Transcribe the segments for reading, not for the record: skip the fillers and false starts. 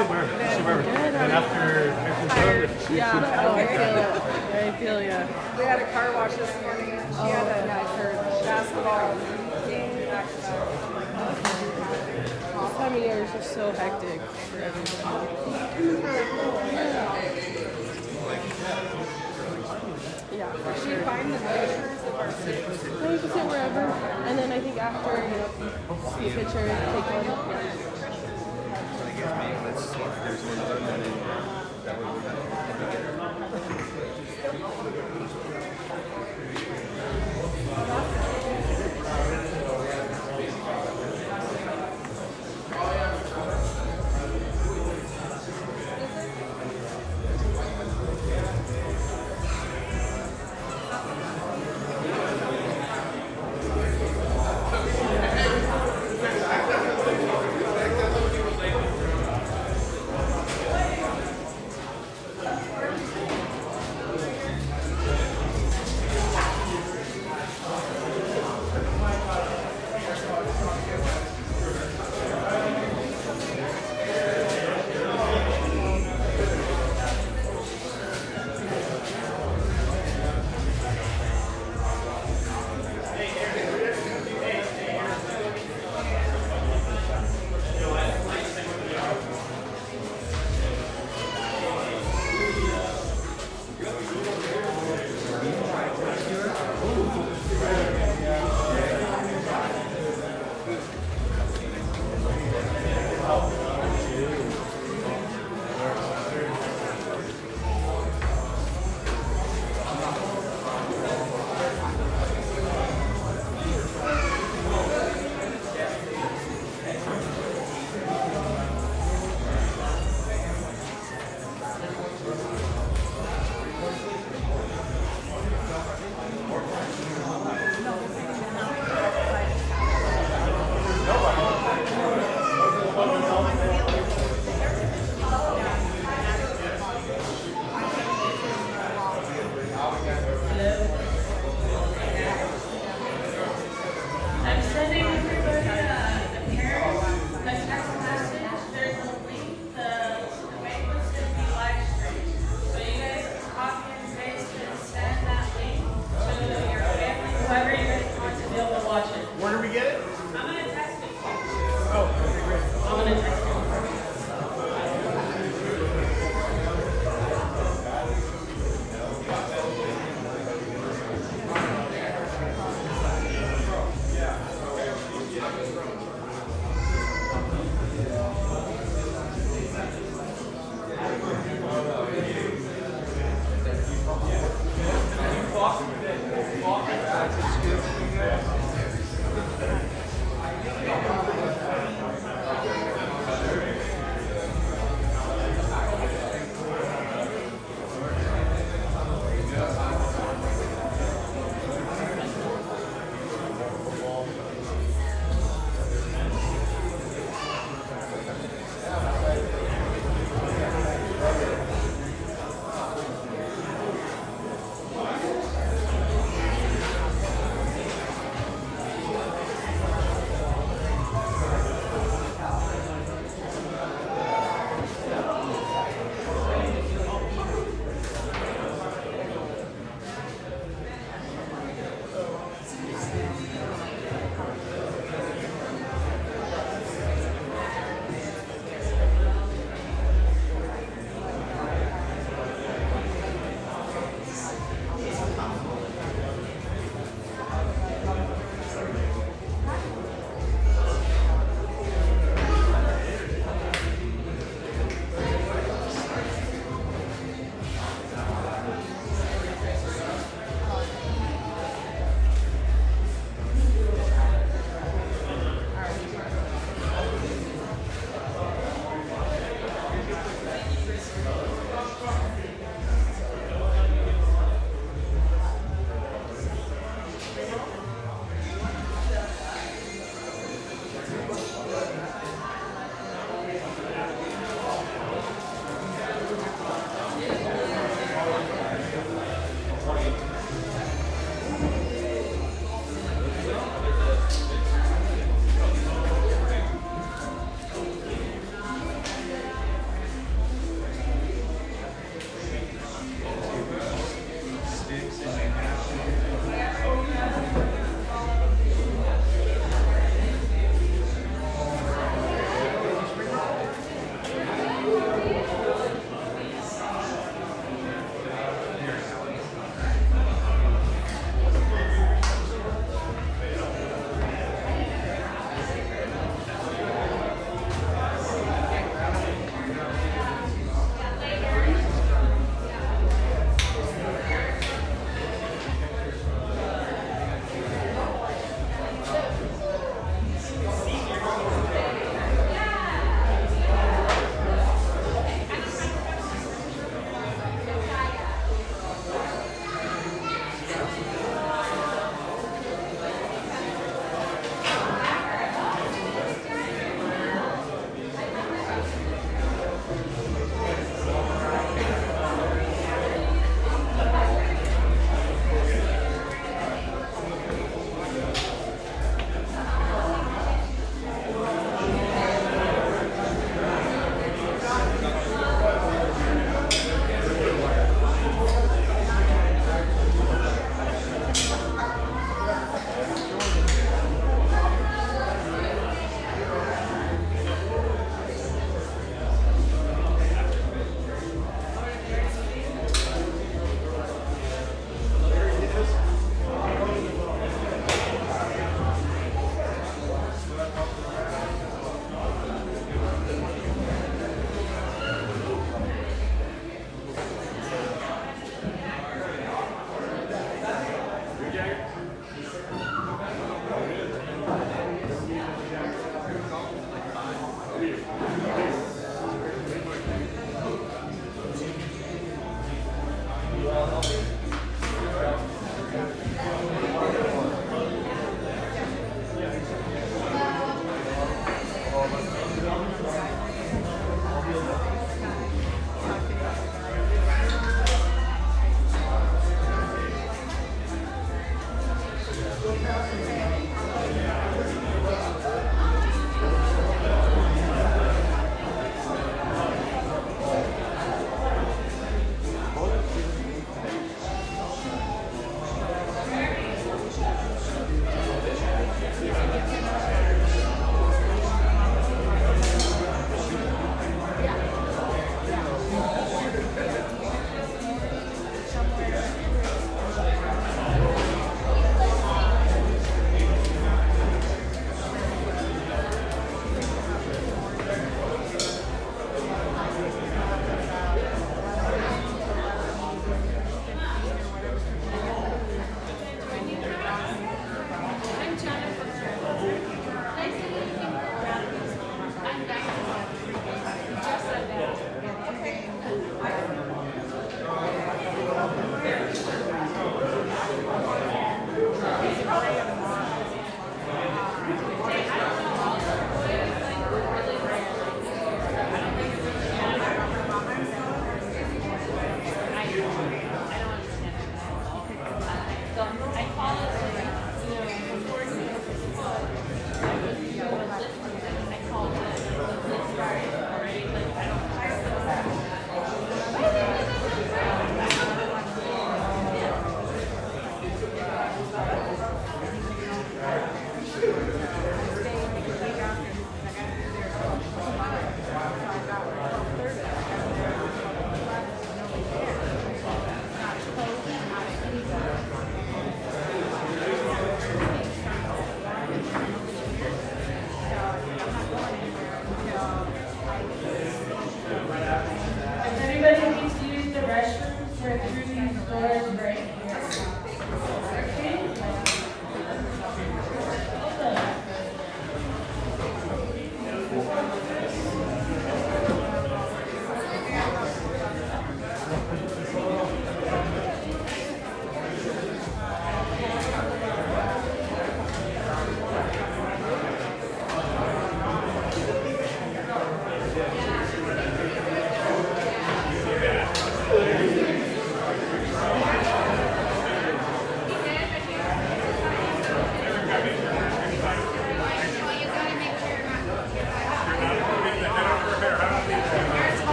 sit wherever. Sit wherever. Good. And after everything's done, Yeah. Oh, I feel it. I feel ya. We had a car wash this morning and she had a night for basketball game back to back. This time of year is just so hectic for everybody. Yeah, for She sure. find the measures of our city. No, you can sit wherever. And then I think after, see a picture, take one. I guess maybe let's see if there's one done and then that way we're not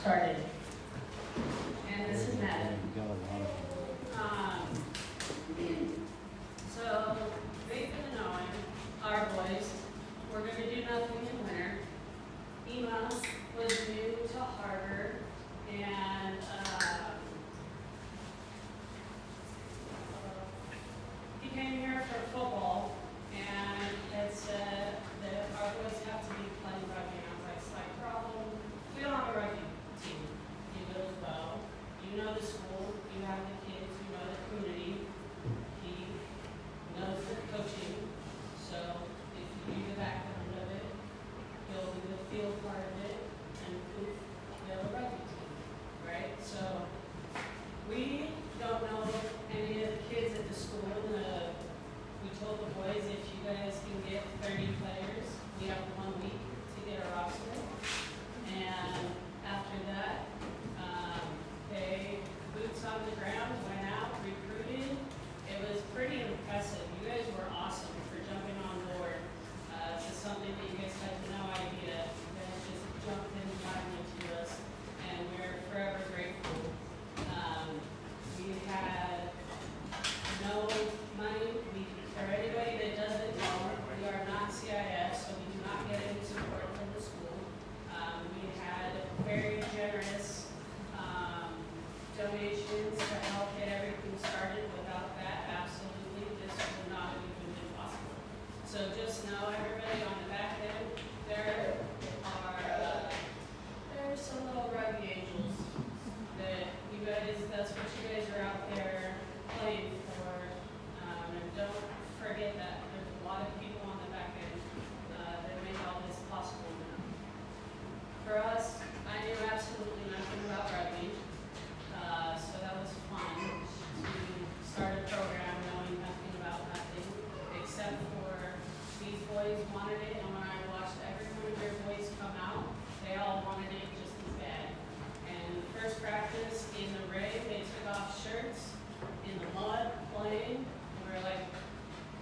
started. And this is Matt. So they've been knowing our boys. We're going to do nothing in winter. Ema was new to Harvard, and he came here for football, and it said that our boys have to be playing rugby. And I was like, slight problem. We don't have a rugby team. You do as well. You know the school. You have the kids. You know the community. He knows the coaching. So if you do the background of it, he'll do the field part of it, and poof, you have a rugby team, right? So we don't know any of the kids at the school. We told the boys, if you guys can get 30 players, we have 1 week to get a roster. And after that, they boots on the ground, went out, recruited. It was pretty impressive. You guys were awesome for jumping on board to something guys had no idea. You guys just jumped in finally to us, and we're forever grateful. We had no money. For anybody that doesn't know, we are not CIS, so we do not get any support from the school. We had very generous donations to help get everything started. Without that, absolutely, this would not have even been possible. So just know, everybody on the back end, there's some little rugby angels that you guys, that's what you guys are out there playing for. And don't forget that there's a lot of people on the back end that make all this possible now. For us, I knew absolutely nothing about rugby. So that was fun to start a program knowing nothing about nothing, except for these boys wanted it, and when I watched every one of their boys come out, they all wanted it just as bad. And first practice in the rain, they took off shirts in the mud playing, and we were like,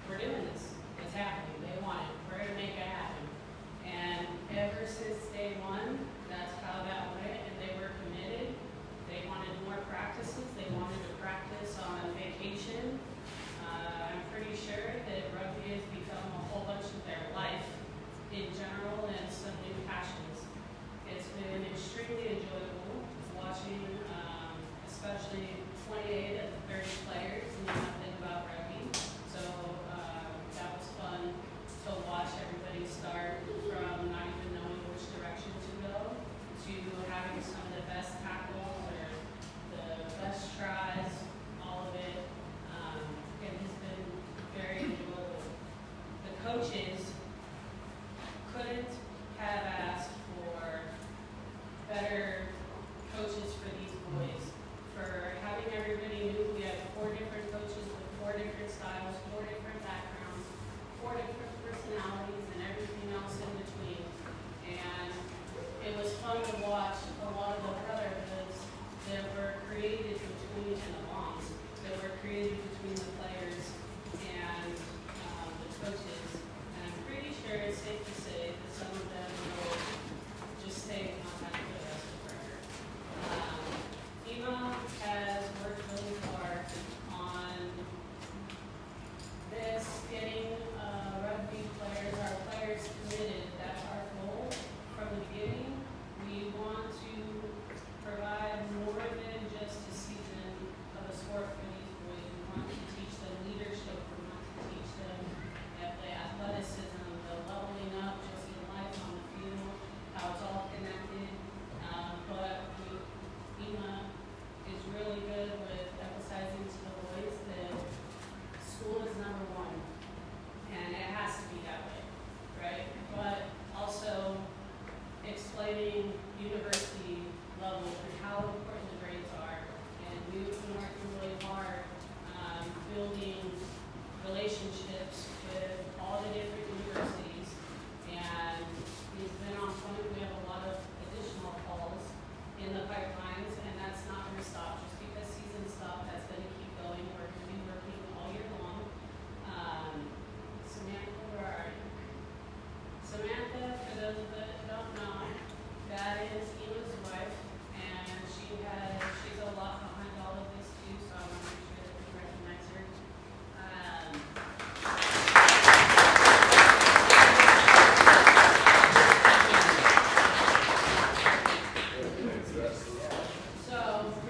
we're doing this. It's happening. They want it. We're going to make it happen. And ever since day one, that's how that went, and they were committed. They wanted more practices. They wanted to practice on vacation. I'm pretty sure that rugby has become a whole bunch of their life in general and some new passions. It's been extremely enjoyable watching, especially 28 of the 30 players knew nothing about rugby. So that was fun to watch everybody start from not even knowing which direction to go to having some of the best tackles or the best tries, all of it. It has been very enjoyable. The coaches couldn't have asked for better coaches for these boys. For having everybody new, we have 4 different coaches with 4 different styles, 4 different backgrounds, 4 different personalities, and everything else in between. And it was fun to watch a lot of the brotherhoods that were created between, and the moms that were created between the players and the coaches. And I'm pretty sure it's safe to say that some of them will just stay in contact with us forever. Ema has worked really hard on this, getting rugby players, our players committed. That's our goal from the beginning. We want to provide more than just a season of a sport for these boys. We want to teach them leadership. We want to teach them the athleticism, the leveling up just in life on the field, how it's all connected. But Ema is really good with emphasizing to the boys that school is number one, and it has to be that way, right? But also explaining university level and how important the grades are. And we've been working really hard building relationships with all the different universities, and it's been on point. We have a lot of additional calls in the pipelines, and that's not going to stop. Just because season stopped, that's going to keep going. We're going to be working all year long. Samantha, where are you? Samantha, for those of that don't know, that is Ema's wife, and she's a lot behind all of this too, so I want to make sure that we recognize her. So,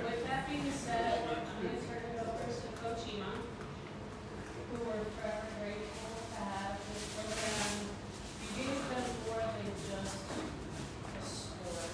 with that being said, I'm going to turn it over to Coach Ema, who we're forever grateful to have. This program, you gave them more than just a sport.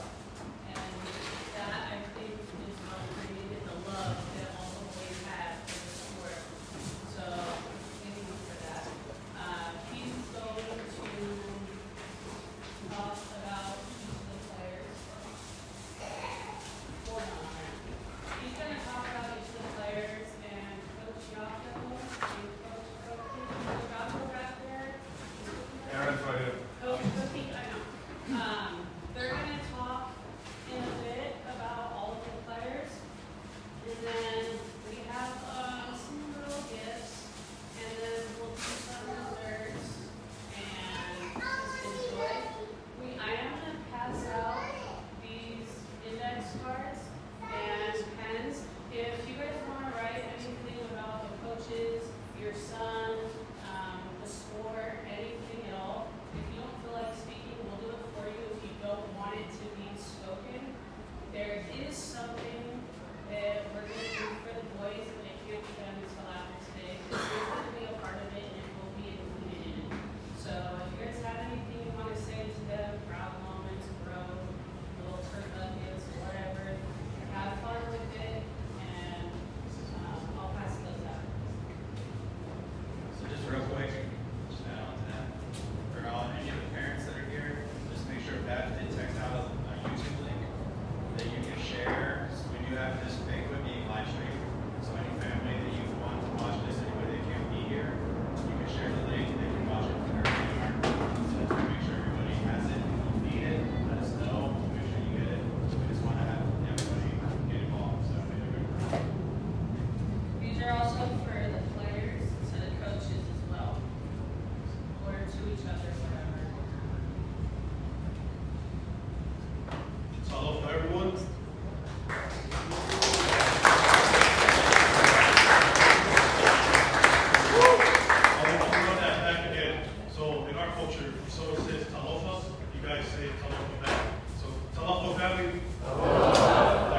also says Talofa. You guys say Talofa back. So Talofa family. There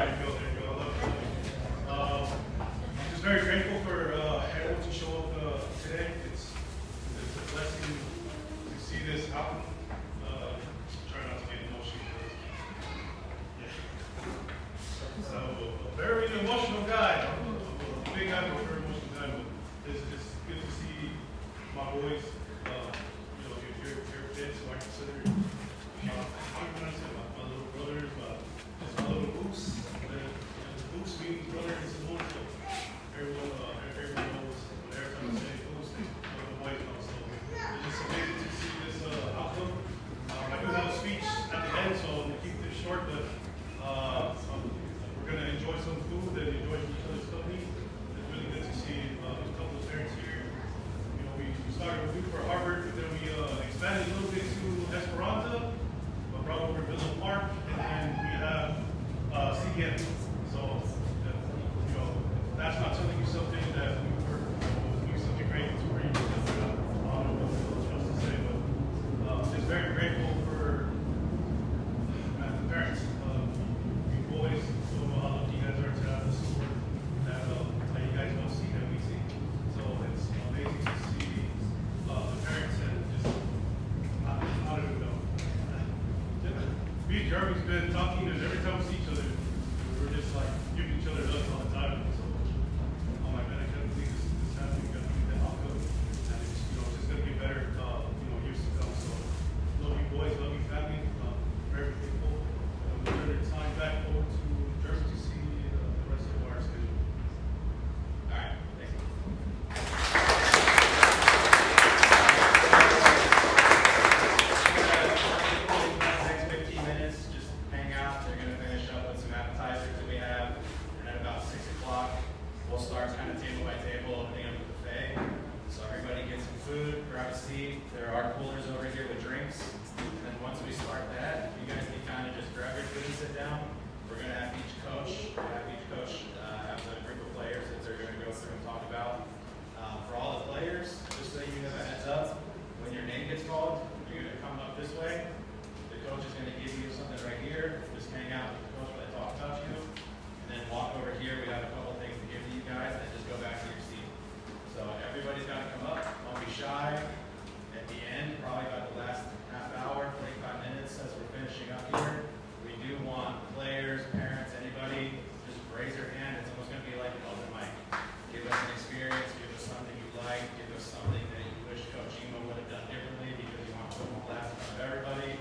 you go. I love you. Just very grateful for everyone to show up today. It's a blessing to see this happen. Try not to get emotional. Yeah. So a very emotional guy. I'm a big guy, but a very emotional guy. But it's good to see my boys. Your kids, who I consider my little brothers, my little boots. Boots means brother and Simone. So everyone knows. Every time I say boots, the boys know. So it's just amazing to see this outcome. I do have a speech at the end, so I'm gonna keep this short, but we're gonna enjoy some food and enjoy each other's company. It's really good to see a couple of parents here. We started with food for Harvard, but then we expanded a little bit to Esperanza, but brought over Villa Park, and then we have CDM. So, that's not telling you something that we were doing something great to bring. I don't know what else to say, but just very grateful for the parents. You boys, so how lucky you guys are to have the support that you guys don't see that we see. So it's amazing to see the parents and just, I don't even know. Me and Jeremy's been talking, and every time we see each other, we're just like giving each other hugs all the time. So I'm like, man, I can't believe this is happening. I can't believe that outcome. And it's, it's just going to get better, years to come. So love you boys, love you family. Very grateful. We'll turn the time back over to Jeremy to see the rest of our schedule. All right, thanks. Next 15 minutes, just hang out. They're going to finish up with some appetizers that we have. And at about 6 o'clock, we'll start kind of table by table, opening up the buffet. So everybody gets some food, grab a seat. There are coolers over here with drinks. And then once we start that, you guys can kind of just grab your food and sit down. We're going to have each coach have a group of players that they're going to go through and talk about. For all the players, just so you have a heads up, when your name gets called, you're going to come up this way. The coach is going to give you something right here. Just hang out with the coach while they talk about you. And then walk over here. We have a couple of things to give to you guys, and then just go back to your seat. So everybody's got to come up. Don't be shy. At the end, probably about the last half hour, 45 minutes as we're finishing up here, we do want players, parents, anybody, just raise your hand. It's almost going to be like an open mic. Give us an experience. Give us something you like. Give us something that you wish Coach Emo would have done differently because you want football class in front of everybody.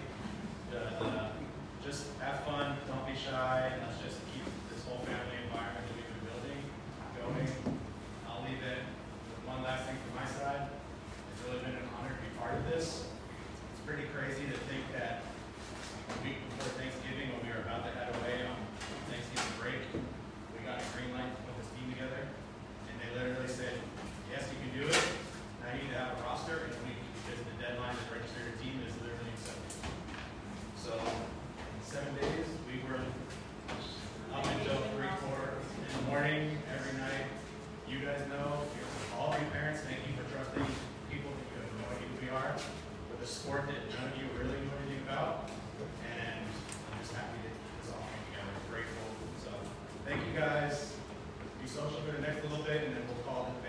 Just have fun. Don't be shy. Let's just keep this whole family environment that we've been building going. I'll leave it with one last thing from my side. It's really been an honor to be part of this. It's pretty crazy to think that a week before Thanksgiving, when we were about to head away on Thanksgiving break, we got a green light to put this team together. And they literally said, yes, you can do it. Now you need to have a roster in a week because the deadline to register your team is literally accepted. So in 7 days, we were up until 3-4 in the morning, every night. You guys know, all of you parents, thank you for trusting people that you have no idea who we are, with a sport that none of you really know anything about. And I'm just happy that this all came together. Grateful. So thank you guys. Be social for the next little bit, and then we'll call it a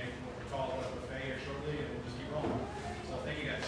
buffet here shortly, and we'll just keep rolling. So thank you guys.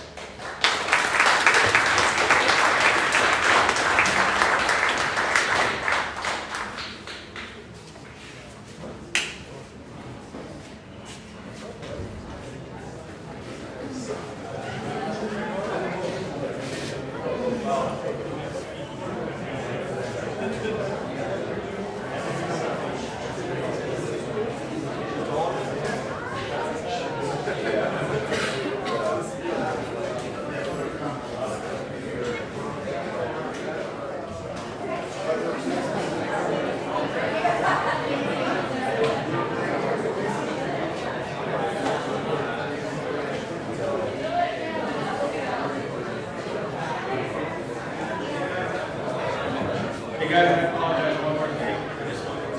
Hey guys, I apologize one more thing. I just wanted to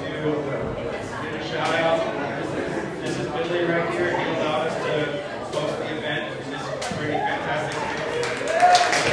give a shout out. This is Billy right here. He allowed us to host the event, and this is pretty fantastic.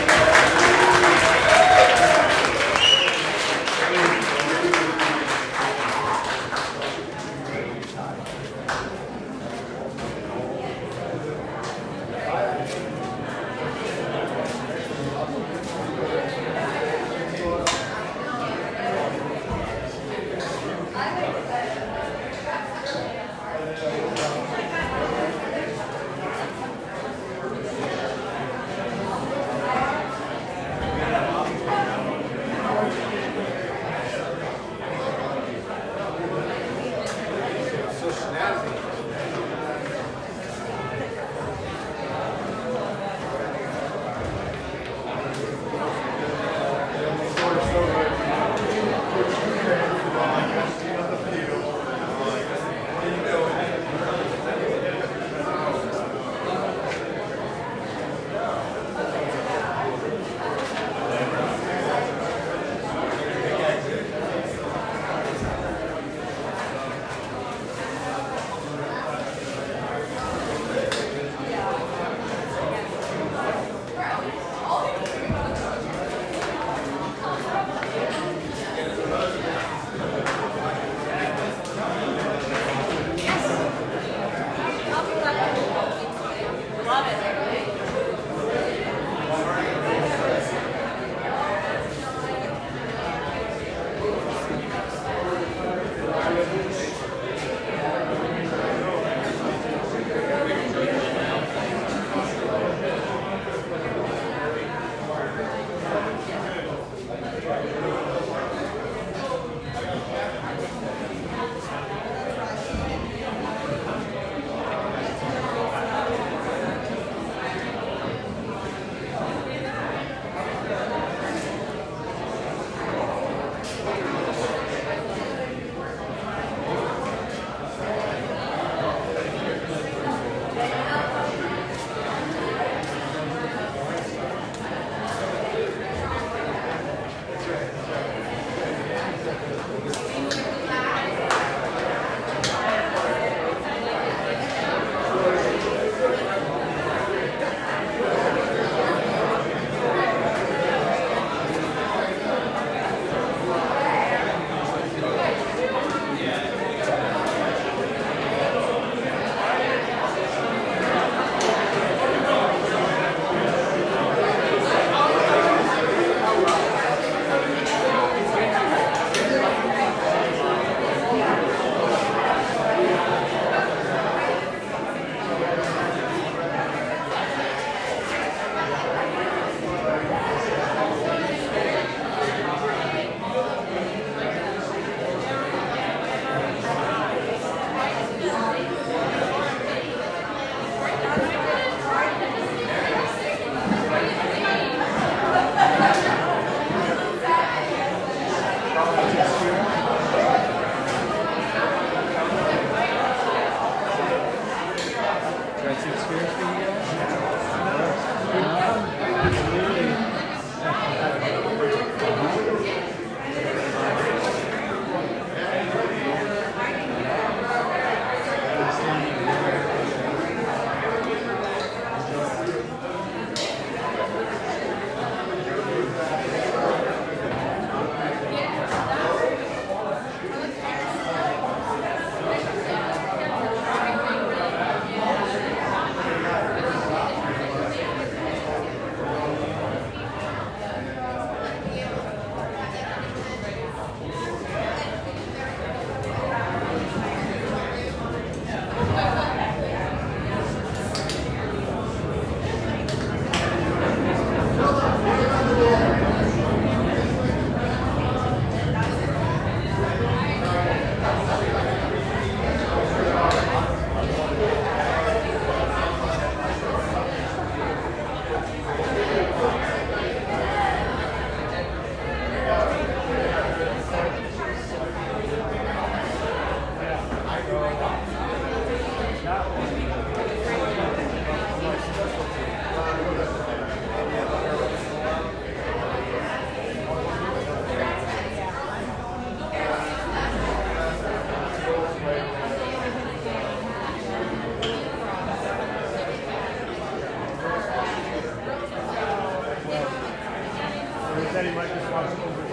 said he might just watch over.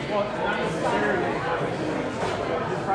Well, not necessarily. Just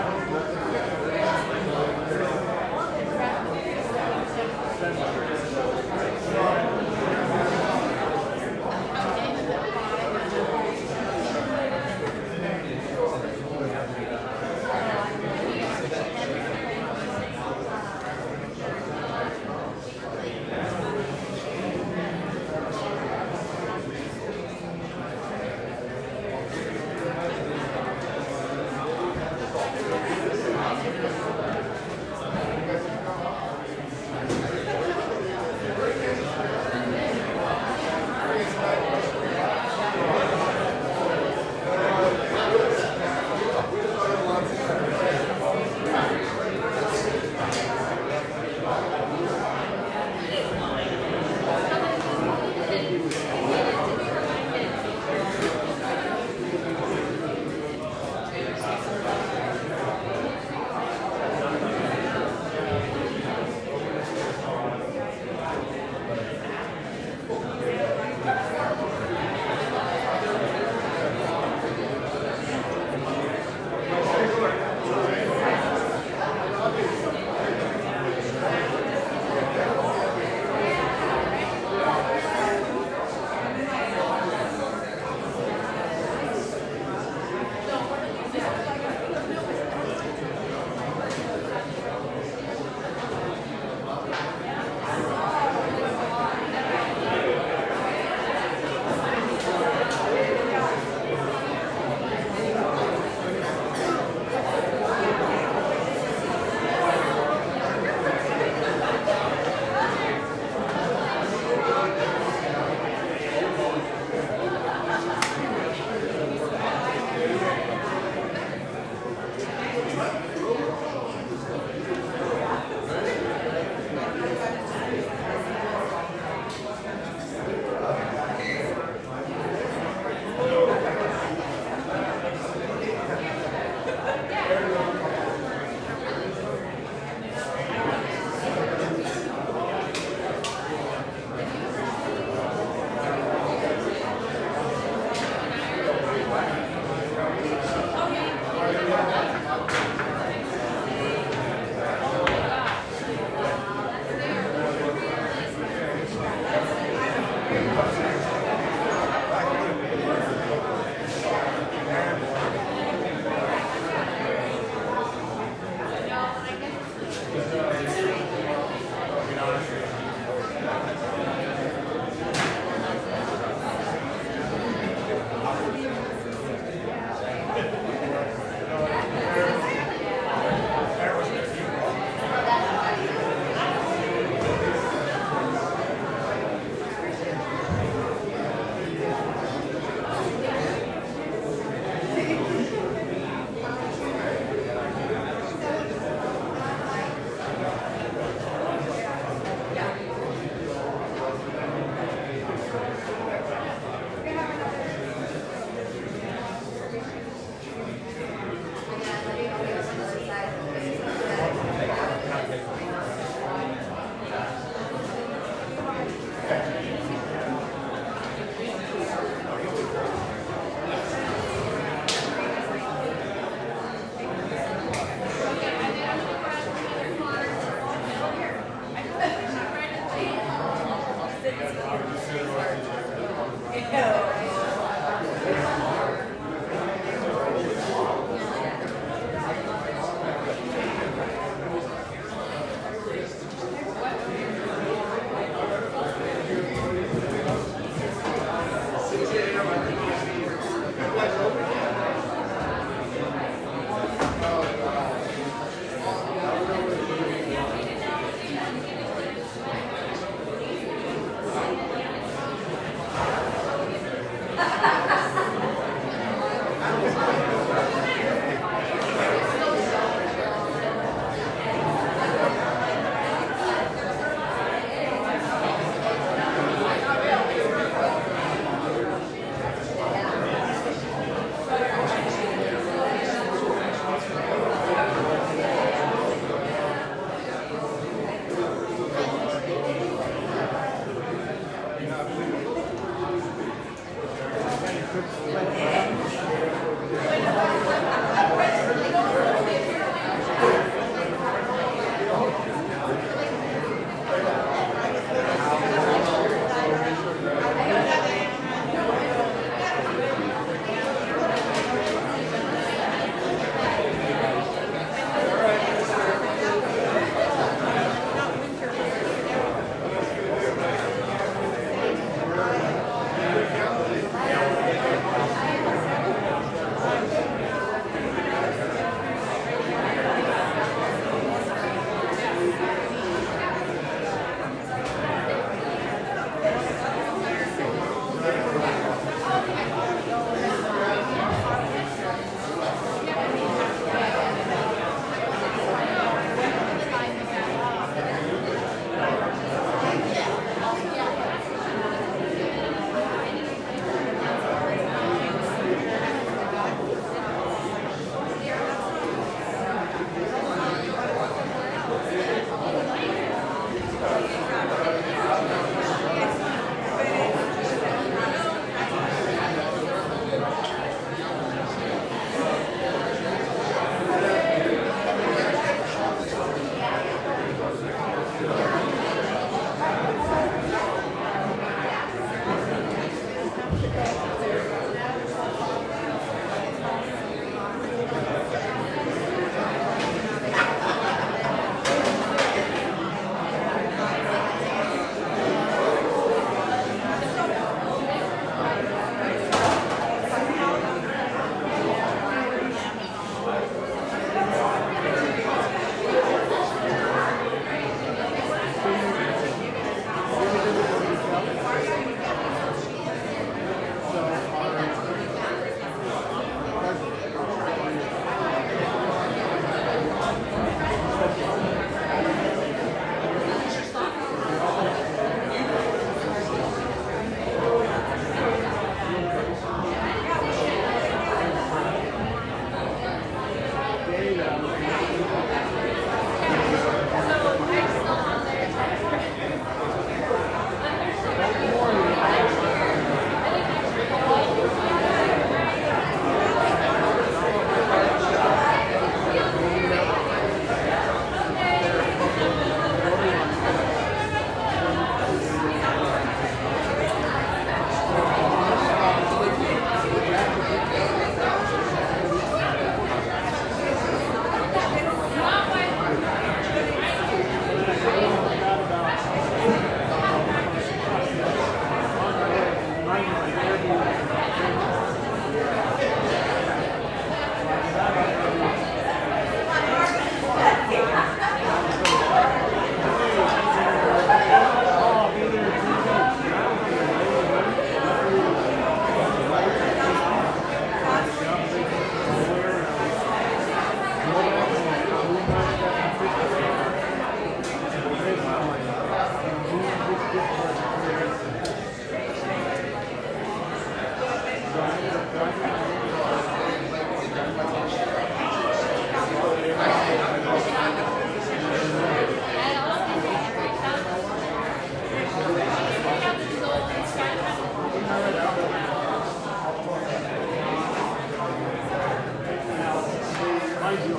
I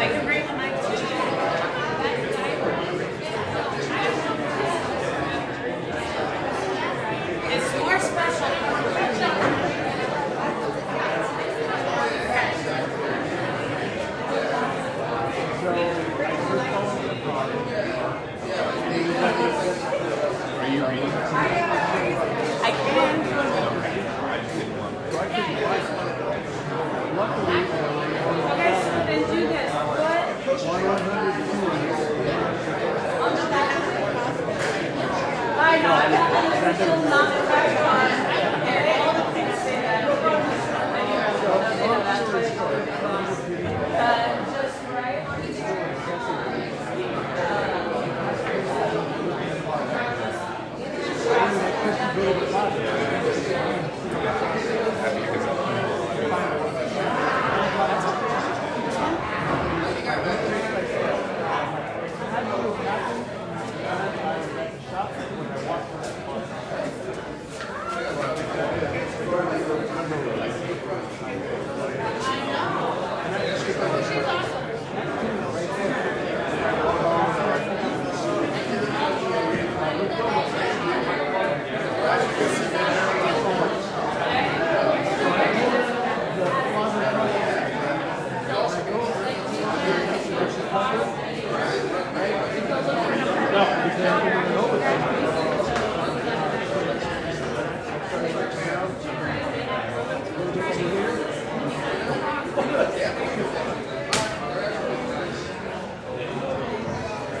can bring the mic to you. It's more special. Are you reading? I can. Okay, so then do this. What? I know, I'm still not back on. All the things say that. Just right.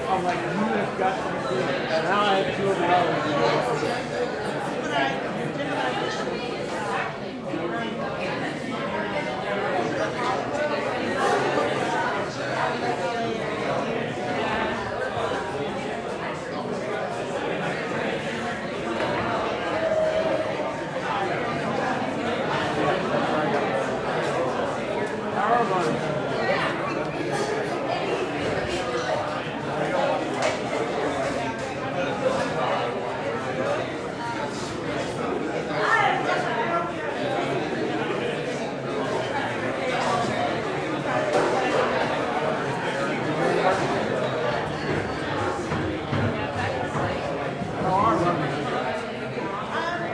I'm like, you have got something. Now I have $200.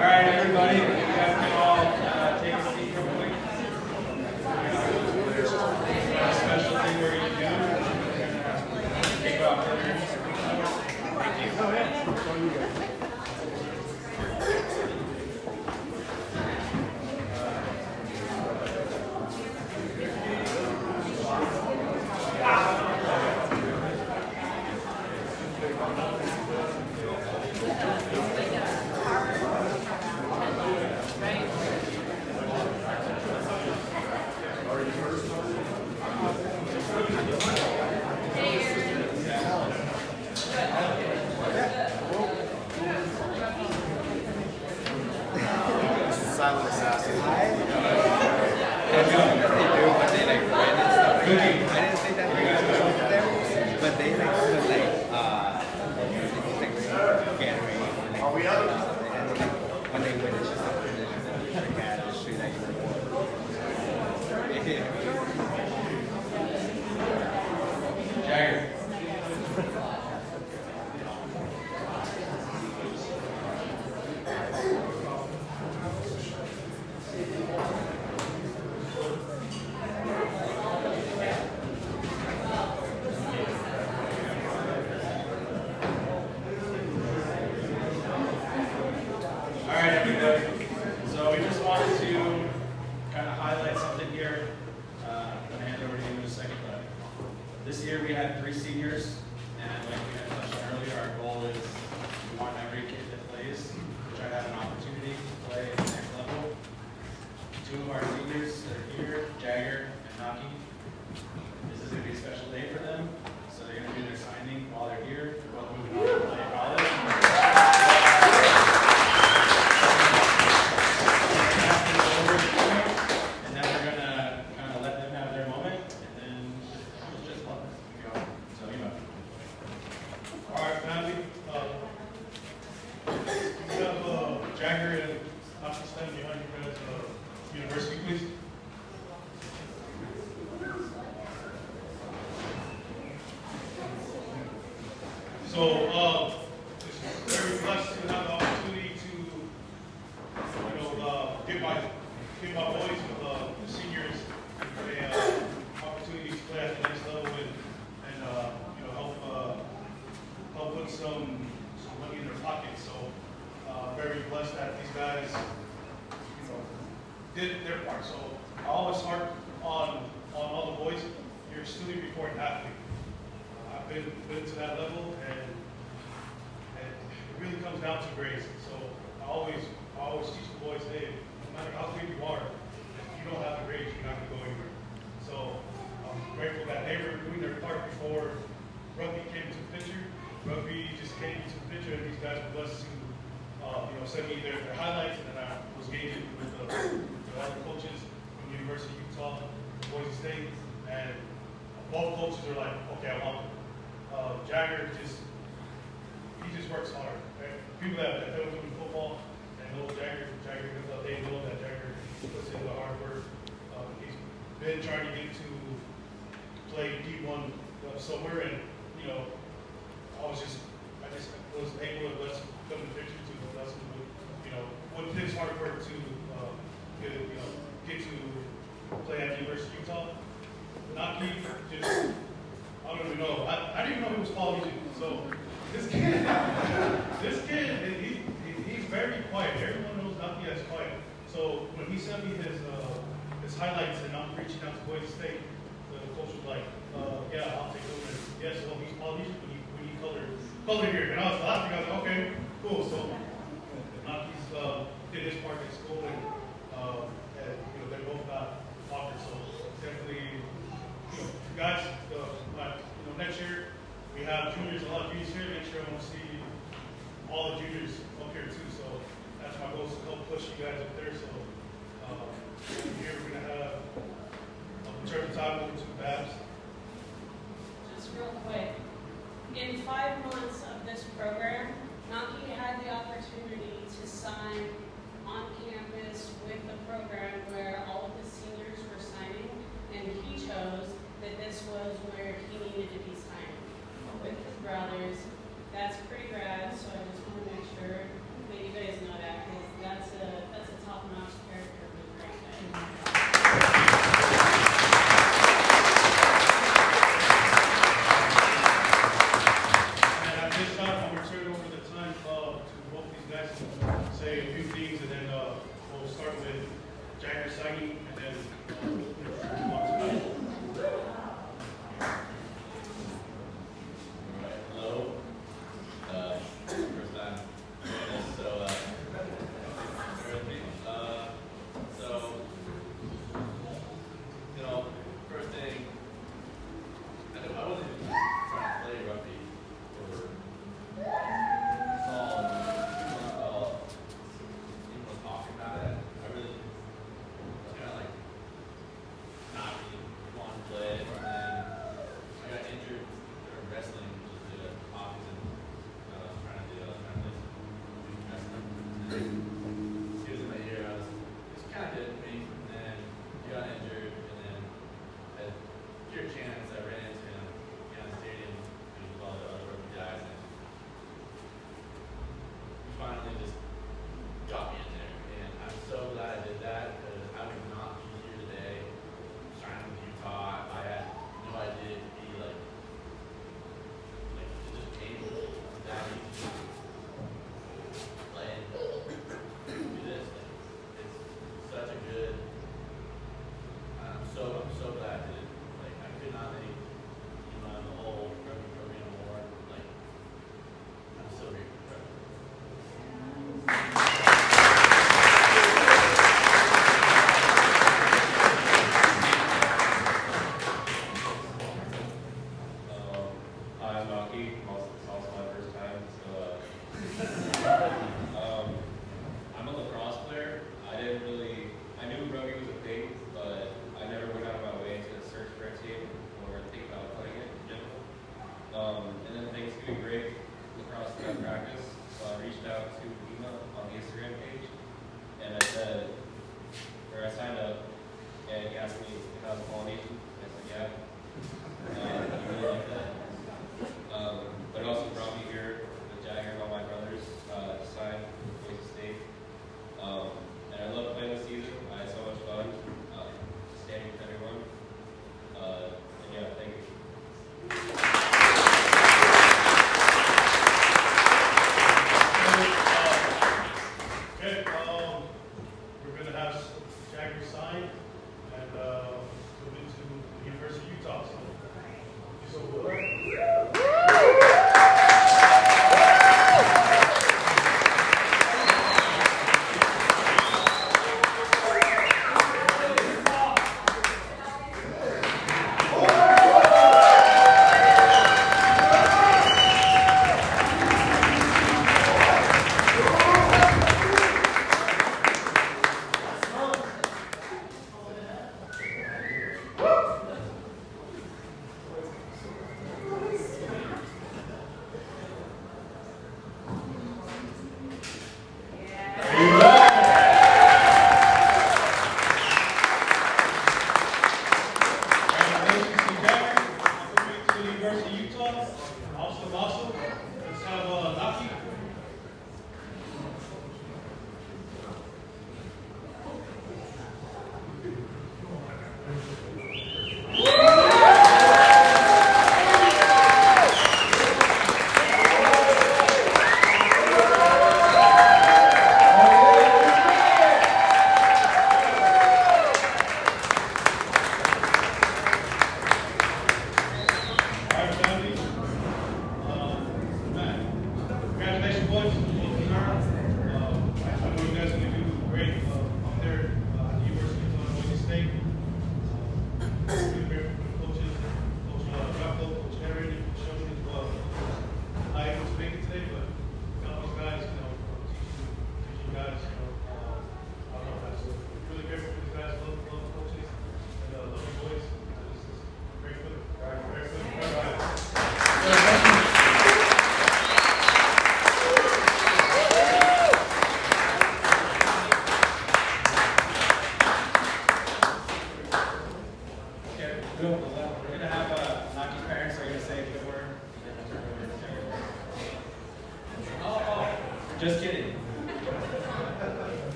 All right, everybody, you guys can all take a seat real quick. A special thing we're going to do. Kick off earlier. Thank you. Go ahead. Silent assassin. I do, but they like ran and stuff. I didn't say that they were them, but they like put like Gatorade. Are we up? And like when they win, it's just a tradition. Like at the street that you won. Jagger. All right, everybody. So we just wanted to kind of highlight something here. I'm going to hand over to you in a second. But this year we had 3 seniors, and like we had touched on earlier, our goal is we want every kid to play two of our seniors that are here, Jagger and Naki. This is going to be a special day for them, so they're going to do their signing while they're here. They're both moving on to play college. And then we're going to kind of let them have their moment, and then just let them go. So, you know. All right, family. We have Jagger and Naki stand behind you guys. University, please. So, just very blessed to have the opportunity to, give my boys, the seniors, a opportunity to play at the next level and help put some money in their pockets. So, very blessed that these guys, did their part. So, I always harp on all the boys. You're a student before an athlete. I've been to that level, and it really comes down to grades. So I always teach the boys, hey, no matter how good you are, if you don't have the grades, you're not going to go anywhere. So I'm grateful that they were doing their part before rugby came to the picture. Rugby just came to the picture, and these guys were blessed to send me their highlights, and then I was gauging with the other coaches from the University of Utah, Boise State, and both coaches are like, okay, I want it. Jagger he just works hard. Right? People that don't do football and know Jagger, they know that Jagger puts in the hard work. He's been trying to get to play D1 somewhere, and I just was able to let him come to the picture to bless him with his hard work to get to play at the University of Utah. Naki just, I don't even know. I didn't even know he was Polynesian. So this kid, he's very quiet. Everyone knows Naki as quiet. So when he sent me his highlights and I'm reaching out to Boise State, the coach was like, yeah, I'll take over. Yes, well, he's Polynesian, but we need color here. And I was laughing. I was like, okay, cool. So Naki's did his part in school, and they both got offers. So definitely. Guys, next year we have juniors, a lot of juniors here. Next year I want to see all the juniors up here too. So that's my goal, is to help push you guys up there. So here we're going to have turn the time over to Babs. Just real quick, in 5 months of this program, Naki had the opportunity to sign on campus with the program where all of the seniors were signing, and he chose that this was where he needed to be signing with his brothers. That's pretty rad, so I just want to make sure that you guys know that, because that's a top-notch character with a great guy. And at this time, I'm going to turn over the time to both these guys to say a few things, and then we'll start with Jagger signing, and then move on to Hello. First time. First thing, I wasn't even trying to play rugby for fall. People was talking about it. I really was kind of like not really wanting to play it, and then I got injured wrestling, just did hockey, and I was trying to do wrestling. He was in my ear. It was kind of good for me, and then he got injured, and then at pure chance I ran into him in the stadium with all the other rugby guys, and he finally just got me in there, and I'm so glad I did that, because I would not be here today signing with Utah. I had no idea it'd be like it just came that easy. Playing, do this. It's such a good. I'm so glad I did it. Like, I could not make the whole rugby program more. Like, I'm so grateful for it.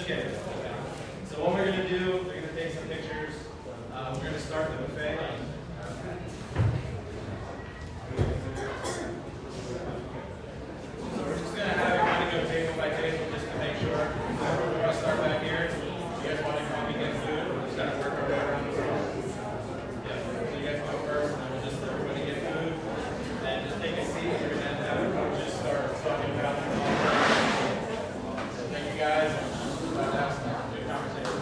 Just kidding. So what we're gonna do, we're gonna take some pictures. We're gonna start the buffet. So we're just gonna have it kind of go table by table just to make sure. We're gonna start back here. You guys want to come and get food? We're just gonna work our way around the room. Yeah. So you guys go first, and then we'll just everybody get food. And just take a seat. We're gonna have just start talking about it. So thank you guys. Good conversation.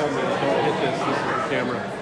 Don't hit this. This is the camera.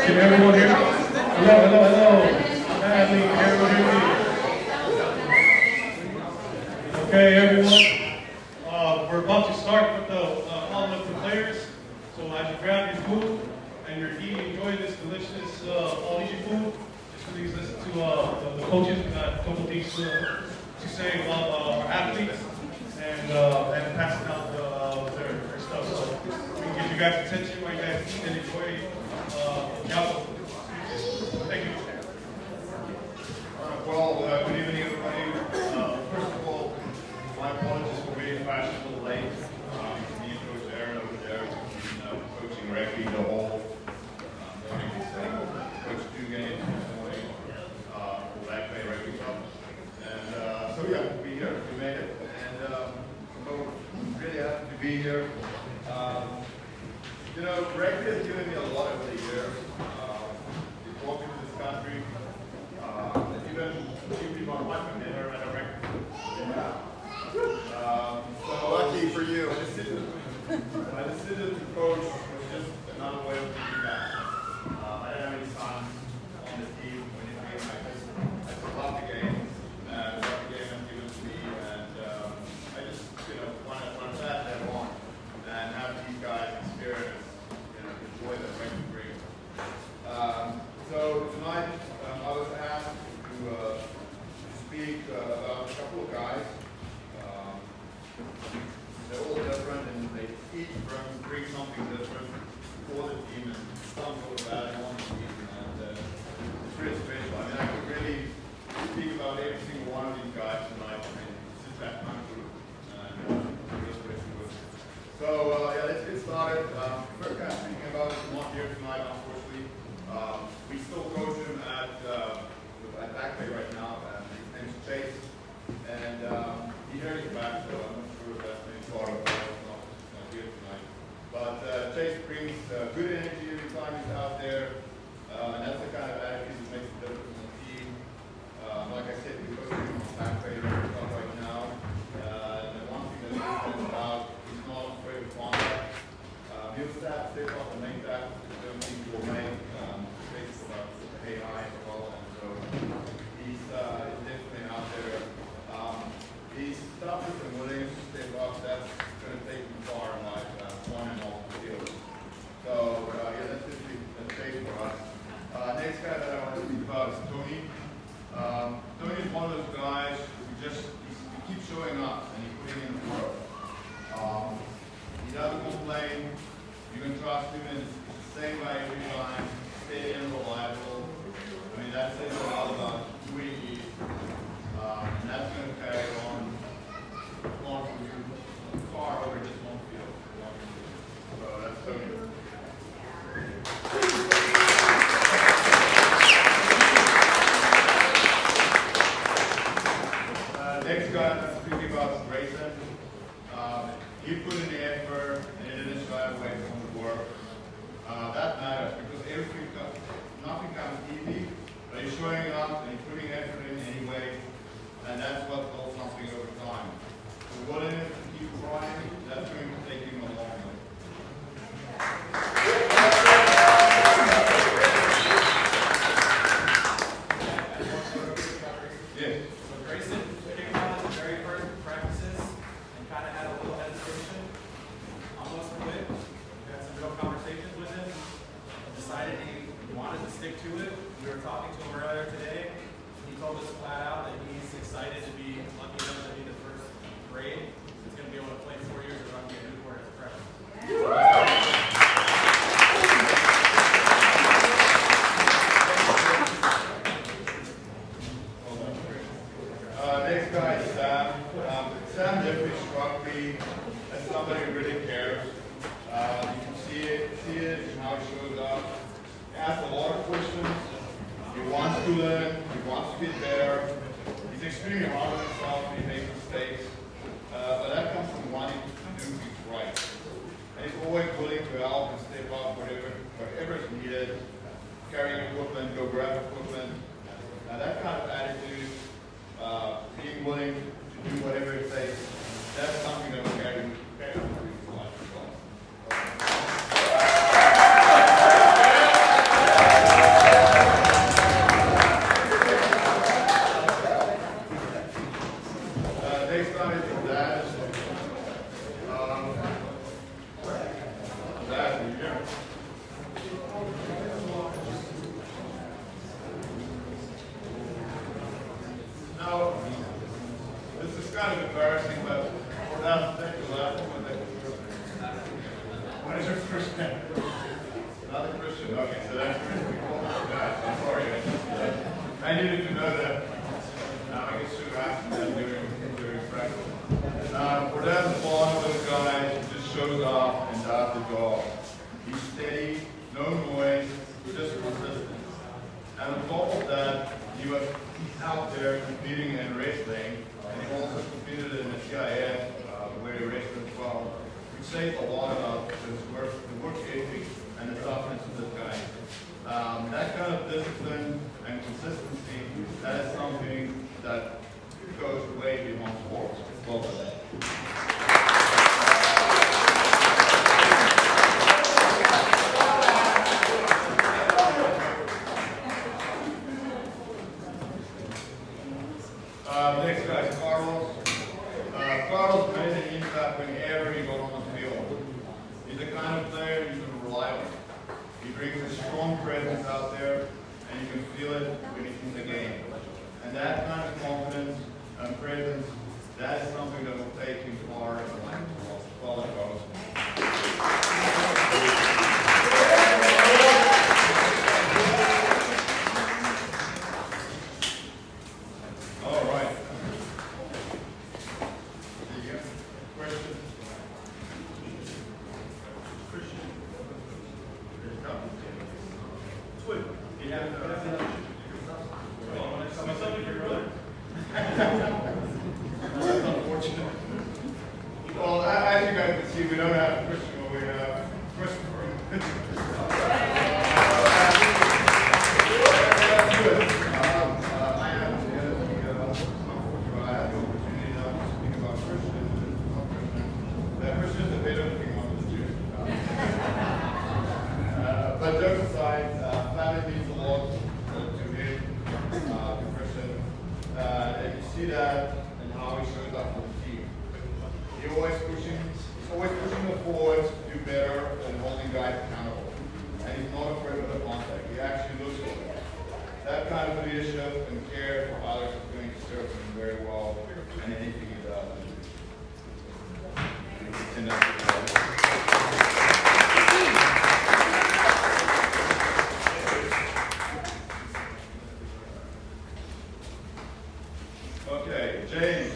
Can everyone hear me? Hello, hello, hello. Sadly, can everyone hear me? Okay, everyone. We're about to start with the calling up the players. So as you grab your food and you're eating, enjoy this delicious all-you food, just please listen to the coaches. We got a couple things to say about our athletes and passing out their stuff. So we can get you guys' attention while you guys eat and enjoy the output. Thank you. Well, good evening, everybody. First of all, my apologies for being a little late. Me and Coach Aaron over there, coaching rugby the whole morning. Coach 2 games this morning for Black Bay Rugby Club. And so yeah, we'll be here. We made it. And so really happy to be here. You know, rugby has given me a lot over the years. Walking to this country, even a few people on my family never had a record. Yeah. So lucky for you. My decision to coach was just another way of thinking that. I didn't have any sons on the team or anything. I just love the game. What the game has given to me, and I just want to pass that on and have these guys experience, enjoy the rugby dream. So tonight I was asked to speak about a couple of guys. They're all different and they each bring something different for the team and some sort of value on the team. And it's pretty special. I mean, I could really speak about every single one of these guys tonight. I mean, since that time group. And it's pretty good. So yeah, let's get started. First guy speaking about is not here tonight, unfortunately. We still coach him at Back Bay right now, and his name's Chase. And he hurt his back, so I'm not sure if that's any part of it. It's not here tonight. But Chase brings good energy every time he's out there, and that's the kind of attitude that makes a difference in the team. Like I said, we coach him on Back Bay right now. And the one thing that he says about, he's not afraid of contact. He'll step off the main tackle, don't think he will make. Takes about AI as well, and so he's definitely out there. He's tougher than willing to step up. That's going to take him far in life, on and off the field. So yeah, that's just a space for us. Next guy that I want to speak about is Tony. Tony is one of those guys who he keeps showing up and he's putting in the work. He doesn't complain. You can trust him, and it's the same way every time, steady and reliable. I mean, that says a lot about who he is. And that's going to carry on for you far over just one field. So that's so good. Next guy I'm speaking about is Grayson. He put in the effort and he didn't shy away from the work. That matters because nothing comes easy, but he's showing up and he's putting effort in anyway, and that's what builds something over time. The willingness to keep trying, that's going to take him a long way. Yes. So Grayson came on the very first practices and kind of had a little hesitation. Almost quit. We had some real conversations with him. Decided he wanted to stick to it. We were talking to him earlier today. He told us flat out that he's excited to be lucky enough to be the first grade. He's going to be able to play 4 years of rugby at Newport as a freshman. Next guy is Sam. Sam definitely struck me as somebody who really cares. You can see it in how he shows up. He asks a lot of questions. He wants to learn. He wants to get there. He's extremely hard on himself when he makes mistakes. But that comes from wanting to do things right. And he's always willing to help and step up whatever is needed. Carrying equipment, go grab equipment. Now that kind of attitude, being willing to do whatever it takes, that's something that will carry on through his life as well. Christian. Another Christian. Okay, so that's that. I'm sorry. I needed to know that. I guess should have asked that during practice. For that, one of those guys who just shows up and does the job. He's steady, no noise, just consistent. And on top of that, he was out there competing in wrestling, and he also competed in the CIS, where he wrestled as well, which says a lot about his work, the work ethic and the toughness of this guy. That kind of discipline and consistency, that is something that goes way beyond sports. Well, next guy is Carlos. Carlos made an impact whenever he got on the field. He's the kind of player you can rely on. He brings a strong presence out there, and you can feel it when he's in the game. And that kind of confidence and presence, that is something that will take him far in life as well as Carlos. All right. Question? Christian. There you go. Sweet. Yeah. That's unfortunate. Well, as you guys can see, we don't have Christian, but we have Christopher. But jokes aside, family means a lot to him, to Christian. And you see that in how he shows up for the team. He's always pushing the forwards to do better and holding guys accountable. And he's not afraid of the contact. He actually looks for it. That kind of leadership and care for others is going to serve him very well in anything he does. And that's okay, James.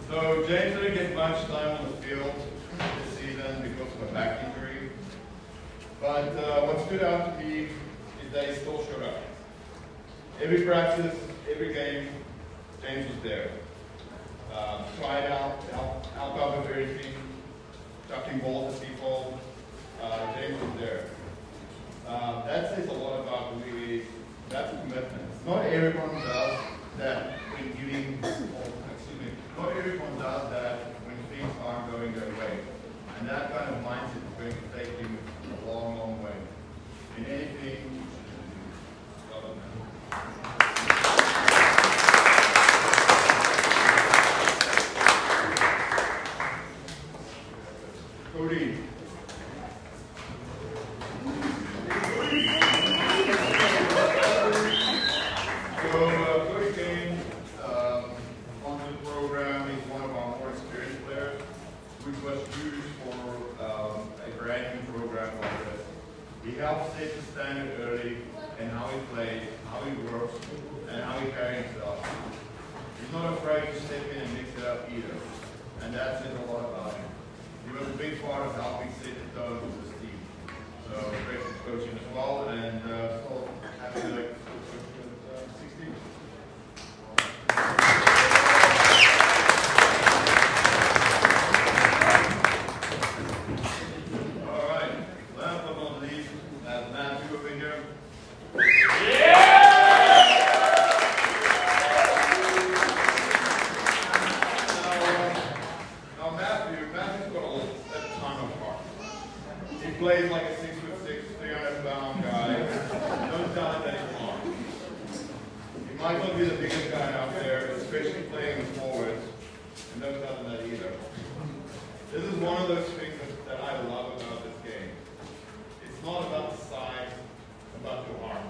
So James didn't get much time on the field this season because of a back injury. But what stood out to me is that he still showed up. Every practice, every game, James was there. Tried out, helped out with everything, chucking balls at people. James was there. That says a lot about who he is. That's a commitment. Not everyone does that when giving, not everyone does that when things aren't going their way. And that kind of mindset is going to take him a long, long way. In anything, Cody. Cody came onto the program. He's one of our more experienced players, which was huge for a brand new program like this. He helps set the standard early in how he plays, how he works, and how he carries himself. He's not afraid to step in and mix it up either, and that says a lot about him. He was a big part of helping set the tone with this team. So great coaching as well, and so happy to like 16. All right, last but not least, Matthew over here. Now Matthew's got a ton of heart. He plays like a 6'6", 300-pound guy. Don't tell him that he's not. He might not be the biggest guy out there, especially playing with forwards, and don't tell him that either. This is one of those things that I love about this game. It's not about the size, it's about your heart.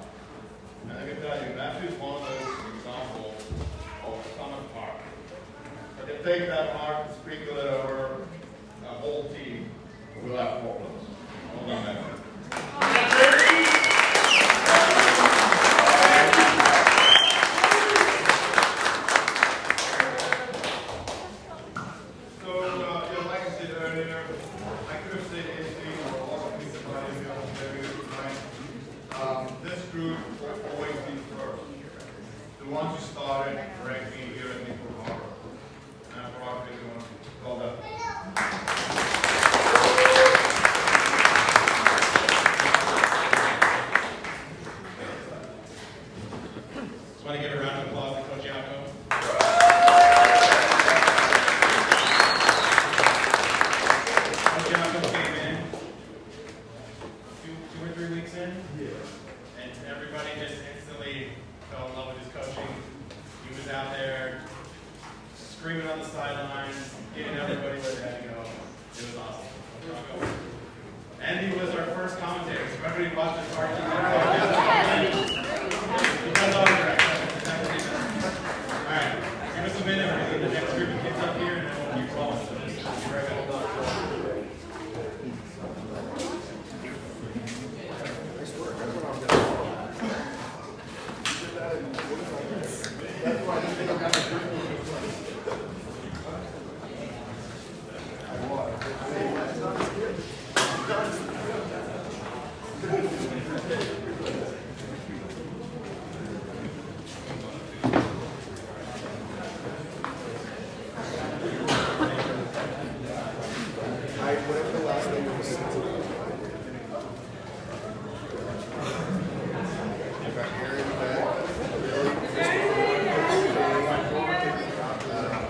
And I can tell you, Matthew is one of those examples of a ton of heart. I can take that heart and sprinkle it over a whole team Andy was our first commentator. So everybody watched the party. All right, give us a minute. We're going to get the next group of kids up here, and then we'll keep rolling. So just be right back. Whatever the last name was. I got Aaron back, Billy,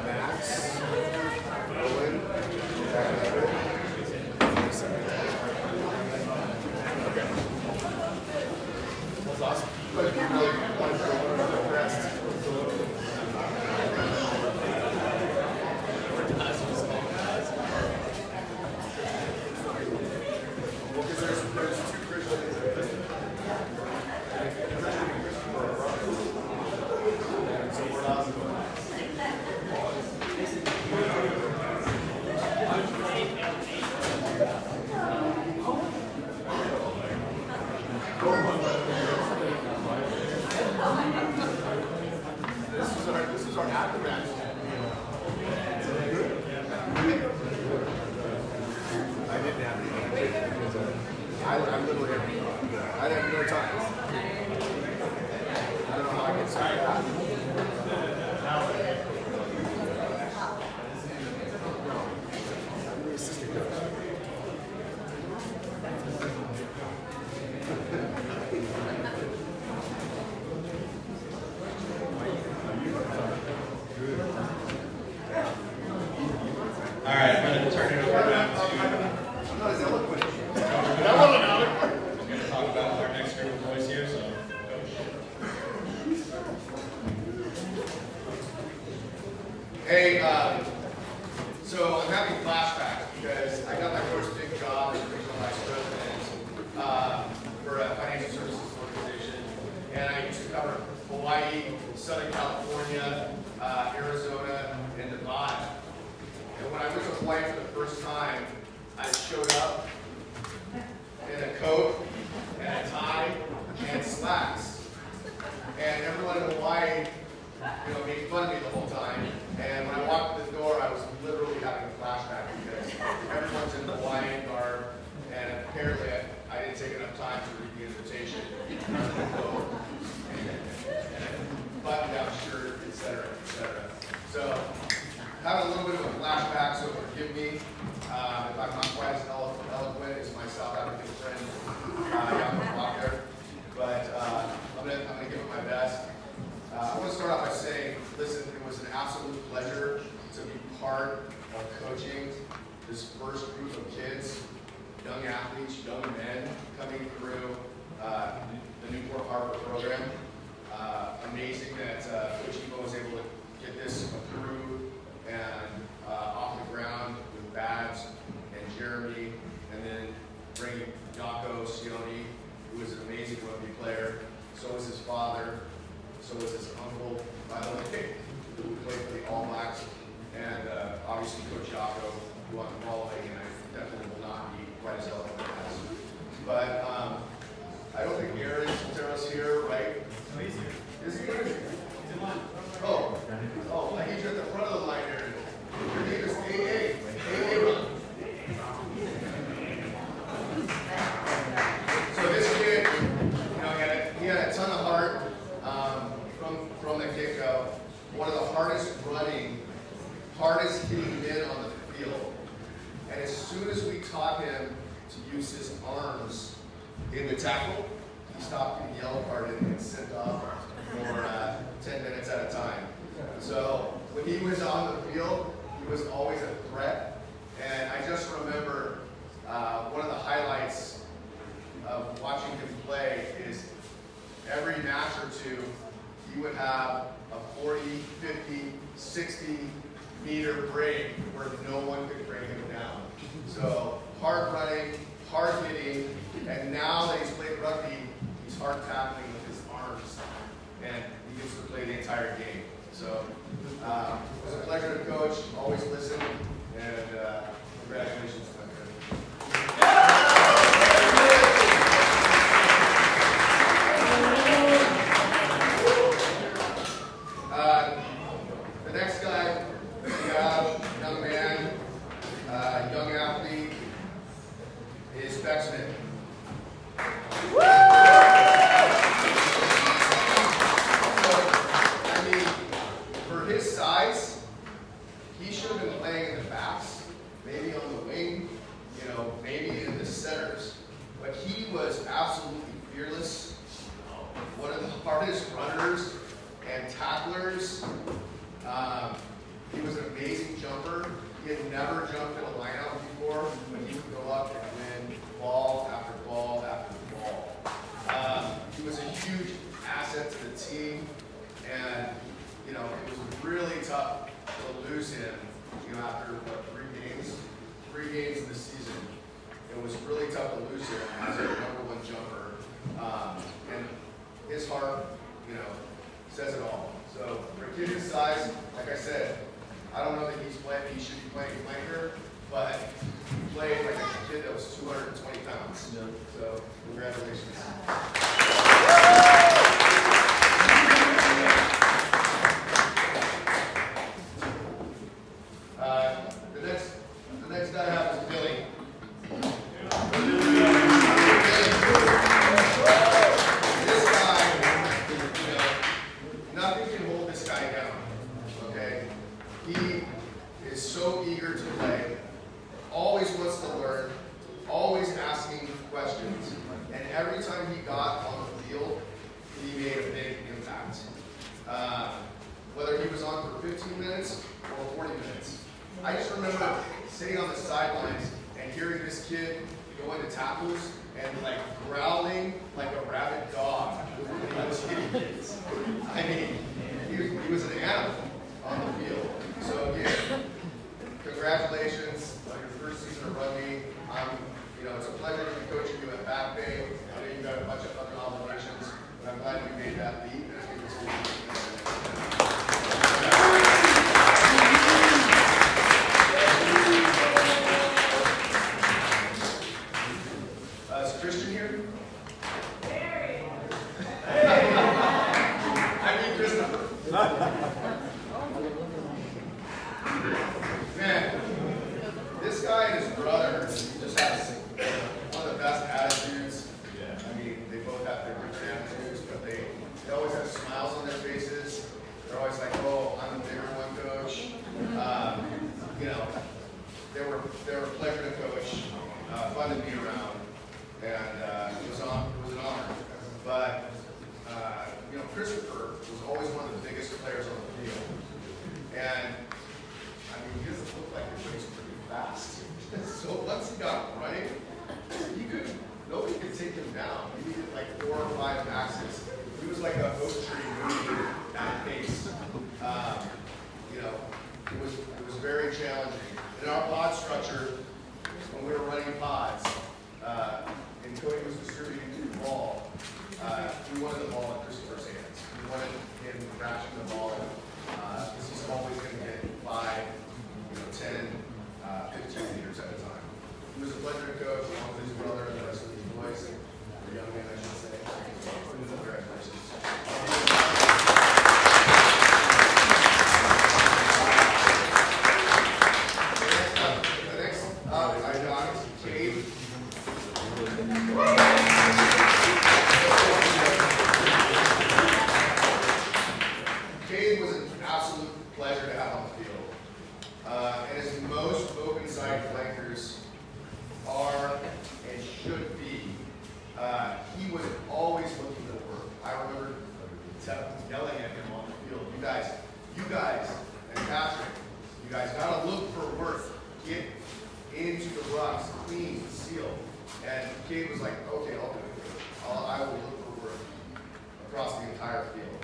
Max, Owen, that's awesome. But if you really want to go over the rest. This is our aftermath. I didn't have any because I literally I had no time. I don't know how I can say that. I'm the assistant coach. All right, I'm going to turn it over now to. I'm not as eloquent. We're going to talk about our next group of boys here. So, Hey, so I'm having flashbacks because I got my first big job as regional vice president for a financial services organization, and I used to cover Hawaii, Southern California, Arizona, and Nevada. And when I went to Hawaii for the first time, I showed up in a coat and a tie and slacks, and everyone in Hawaii, made fun of me the whole time. And when I walked through the door, I was literally having a flashback because everyone's in Hawaiian garb, and apparently I didn't take enough time to read the invitation. Button-down shirt, etc., etc. So, having a little bit of a flashback, so forgive me if I'm not quite as eloquent as my South African friend, Jakob Walker, but I'm gonna give it my best. I want to start off by saying, listen, it was an absolute pleasure to be part of coaching this first group of kids, young athletes, young men coming through the Newport Harbor program. Amazing that Coach Evo was able to get this approved and off the ground with Babs and Jeremy, and then bringing Yako Sione, who was an amazing rugby player. So was his father. So was his uncle, by the way, who played for the All Blacks, and obviously Coach Yako, who I'm following, and I definitely will not be quite as eloquent as. But I don't think Aaron Sotero's here, right? no, he's here. Is he here? He's in line. Oh, I need you at the front of the line, Aaron. Your name is AA. AA Run. So this kid, he had a ton of heart. From the get-go, one of the hardest running, hardest hitting men on the field. And as soon as we taught him to use his arms in the tackle, he stopped getting yellow carded and sent off for 10 minutes at a time. So when he was on the field, he was always a threat. And I just remember one of the highlights of watching him play is every match or two, he would have a 40, 50, 60 meter break where no one could bring him down. So hard hard running, hard hitting, and now that he's played rugby, he's hard tackling with his arms, and he gets to play the entire game. So it was a pleasure to coach, always listen, and congratulations to my friend. The next guy, we have young man, young athlete, is Becksman. I mean, for his size, he should have been playing in the backs, maybe on the wing, maybe in the centers. But he was absolutely fearless, one of the hardest runners and tacklers. He was an amazing jumper. He had never jumped in a lineout before, but he would go up and win ball after ball after ball. He was a huge asset to the team, and it was really tough to lose him. After what, 3 games in the season, it was really tough to lose him as our #1 jumper. And his heart, says it all. So for a kid his size, like I said, I don't know that he should be playing flanker, but he played like a kid that was 220 pounds. So congratulations. The next guy I have is Billy. This guy, nothing can hold this guy down. Okay, he is so eager to play, always wants to learn, always asking questions, and every time he got on the field, he made a big impact. Whether he was on for 15 minutes or 40 minutes. I just remember sitting on the sidelines and hearing this kid go into tackles and like growling like a rabid dog when he was hitting kids. I mean, he was an animal on the field. So again, congratulations on your first season of rugby. It's a pleasure to be coaching you at Back Bay. I know you've got a bunch of other obligations, but I'm glad we made that leap. And I think it's going to be is Christian here? I mean Christopher. Man, this guy and his brother just have one of the best attitudes. I mean, they both have their different attitudes, but they always have smiles on their faces. They're always like, "Oh, I'm the bigger one, coach." They were a pleasure to coach, fun to be around, and it was an honor. But Christopher was always one of the biggest players on the field, and he doesn't look like he plays pretty fast. So once he got running, nobody could take him down. He needed like 4 or 5 maxes. He was like a oak tree moving at pace. It was very challenging. In our pod structure, when we were running pods, and Cody was distributing the ball, we wanted the ball in Christopher's hands. We wanted him crashing the ball because he's always going to get 5, 10, 15 meters at a time. It was a pleasure to coach along with his brother and the rest of these boys, or young men, I should say. Congratulations. The next I got is Cade. Cade was an absolute pleasure to have on the field. And as most open side flankers are and should be, he was always looking to work. I remember yelling at him on the field, you guys, and Patrick, you guys gotta look for work. Get into the rucks, clean, seal. And Cade was like, okay, I'll do it. I will look for work across the entire field.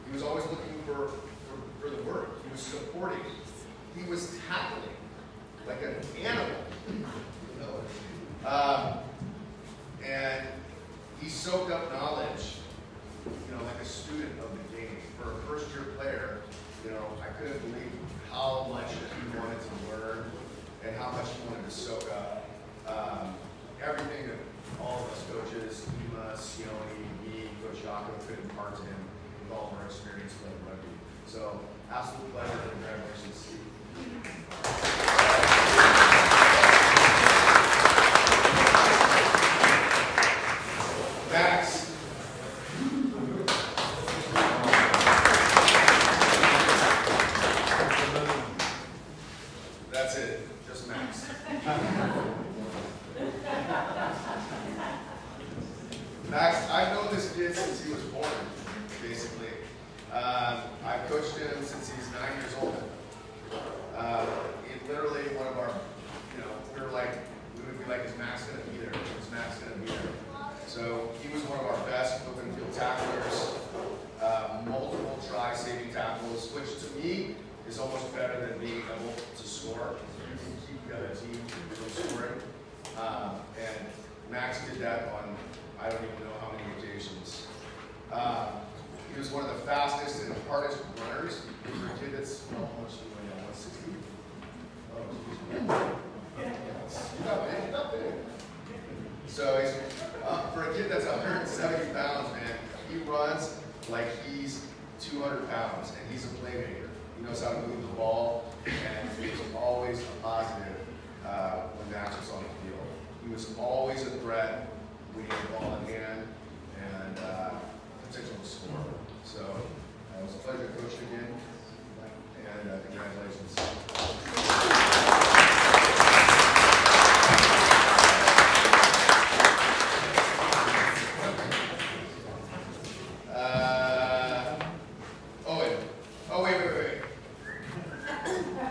He was always looking for the work. He was supporting. He was tackling like an animal. soaked up knowledge, like a student of the game. For a first-year player, I couldn't believe how much he wanted to learn and how much he wanted to soak up everything that all of us coaches, Ema, Sione, me, Coach Yako could impart to him with all of our experience playing rugby. So, absolute pleasure. Congratulations, Steve. Max. That's it, just Max. Max, I've known this kid since he was born, basically. I've coached him since he's 9 years old. He literally, one of our, we would be like, is Max going to be there? Is Max going to be there? So he was one of our best open field tacklers, multiple try-saving tackles, which to me is almost better than being able to score. You can keep the other team from scoring. And Max did that on, I don't even know how many occasions. He was one of the fastest and hardest runners. For a kid that's, how much do you weigh now, 160? Oh, he's not big. So he's, for a kid that's 170 pounds, man, he runs like he's 200 pounds, and he's a playmaker. He knows how to move the ball, and he was always a positive when Max was on the field. He was always a threat when he had the ball in hand, and potential to score. So it was a pleasure to coach you again, and congratulations.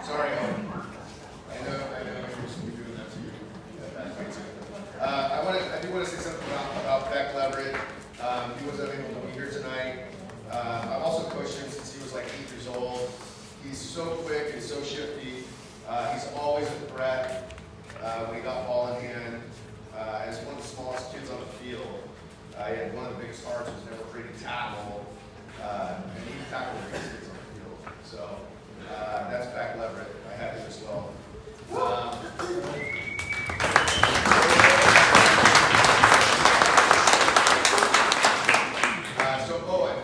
Sorry, Owen. I know you're supposed to be doing that to you. I do want to say something about Beck Leverett. He was unable to be here tonight. I've also coached him since he was like 8 years old. He's so quick and so shifty. He's always a threat when he got ball in hand. As one of the smallest kids on the field, he had one of the biggest hearts. Was never afraid to tackle, and he tackled the biggest kids on the field. So that's Beck Leverett. I had him as well. So Owen.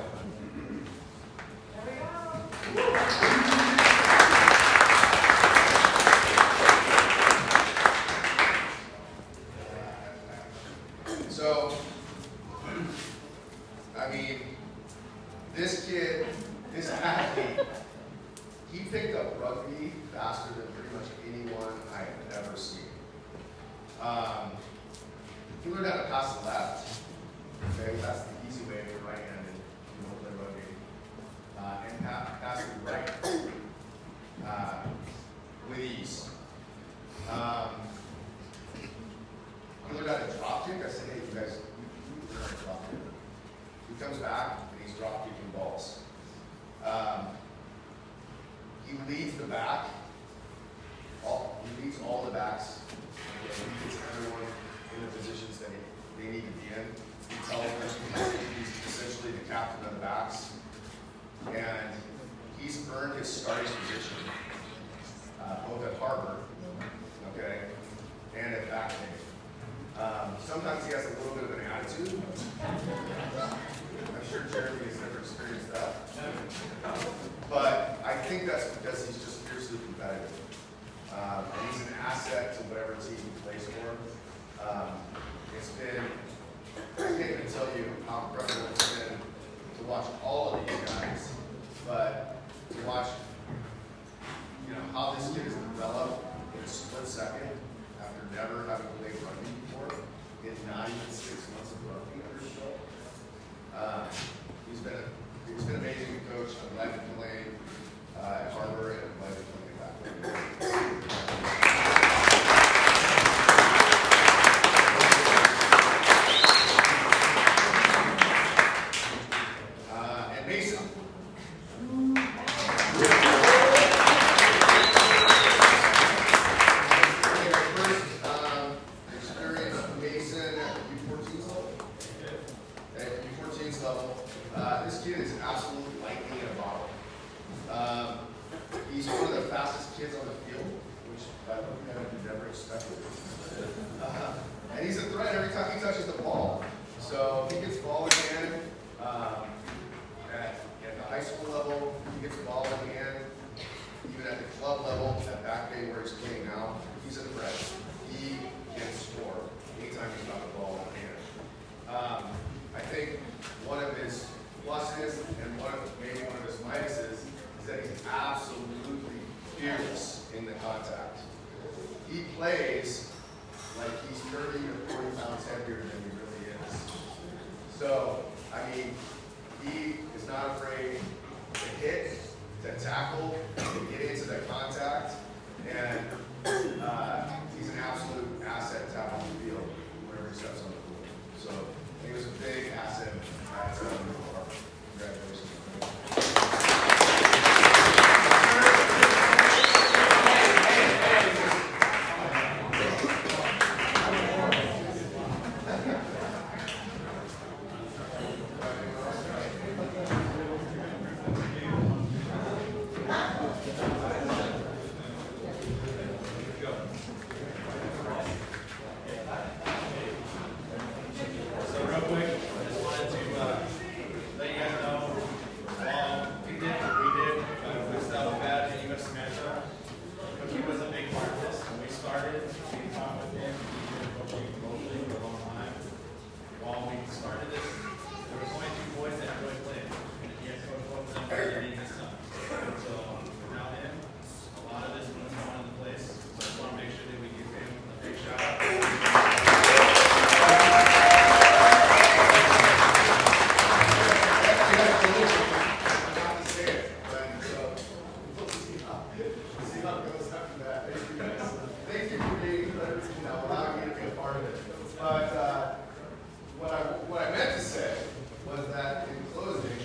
So, I mean, this kid, this athlete, he picked up rugby faster than pretty much anyone I have ever seen. He learned how to pass the left. Okay, that's the easy way for right-handed people to play rugby. And pass the right with ease. He learned how to drop kick. I said, hey, you guys, you learn how to drop kick. He comes back and he's drop kicking balls. He leads the back. He leads all the backs. He gets everyone in the positions that they need to be in. He tells them he's essentially the captain of the backs. And he's earned his starting position, both at Harvard, okay, and at back day. Sometimes he has a little bit of an attitude. I'm sure Jeremy has never experienced that. But I think that's because he's just fiercely competitive. And he's an asset to whatever team he plays for. It's been, I can't even tell you how incredible it's been to watch all of these guys, but to watch, how this kid has developed in a split second after never having played rugby before, in not even 6 months of rugby under his belt. He's been amazing to coach. I'm glad to play at Harvard, and I'm glad to play back. And Mason. First experience with Mason at the U14 level. expected. And he's a threat every time he touches the ball. So he gets the ball in hand at the high school level. He gets the ball in hand. Even at the club level, at back bay where he's playing now, he's a threat. He can score anytime he's got the ball in hand. I think one of his pluses and maybe one of his minuses is that he's absolutely fearless in the contact. He plays like he's 30 to 40 pounds heavier than he really is. So, I mean, he is not afraid to hit, to tackle, to get into the contact, and he's an absolute asset to have on the field whenever he steps on the field. So, I think it was a big asset at congratulations. So real quick, I just wanted to let you guys know, we still have bad at US Samantha, but he was a big part of this. When we started, we talked with him, he's been coaching locally for a long time. While we started this, there was only 2 boys that really played, and he had coached both of them better than his son. So without him, a lot of this wouldn't have gone into place. So I just want to make sure that we give him a big shout out. Thank you for being, allowing me to be a part of it. But what I meant to say was that in closing,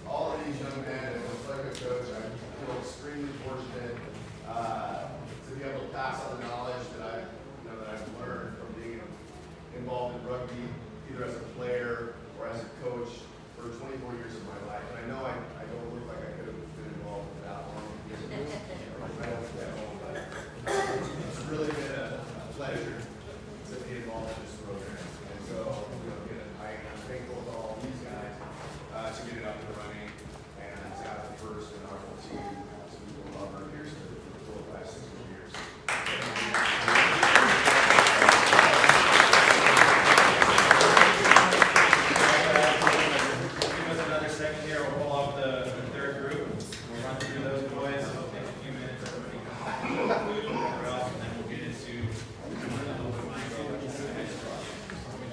all of these young men, and like a coach, I feel extremely fortunate to be able to pass on the knowledge that I've learned from being involved in rugby, either as a player or as a coach for 24 years of my life. And I know I don't look like I could have been involved for that long. It's really been a pleasure to be involved in this program. And so, I'm thankful to all these guys to get it up and running and to have the first inaugural team to be a lot of years for 4, 5, 6 years. Give us another second here. We'll pull off the third group. We'll run through those boys. It'll take a few minutes. Everybody comes up, and then we'll get into we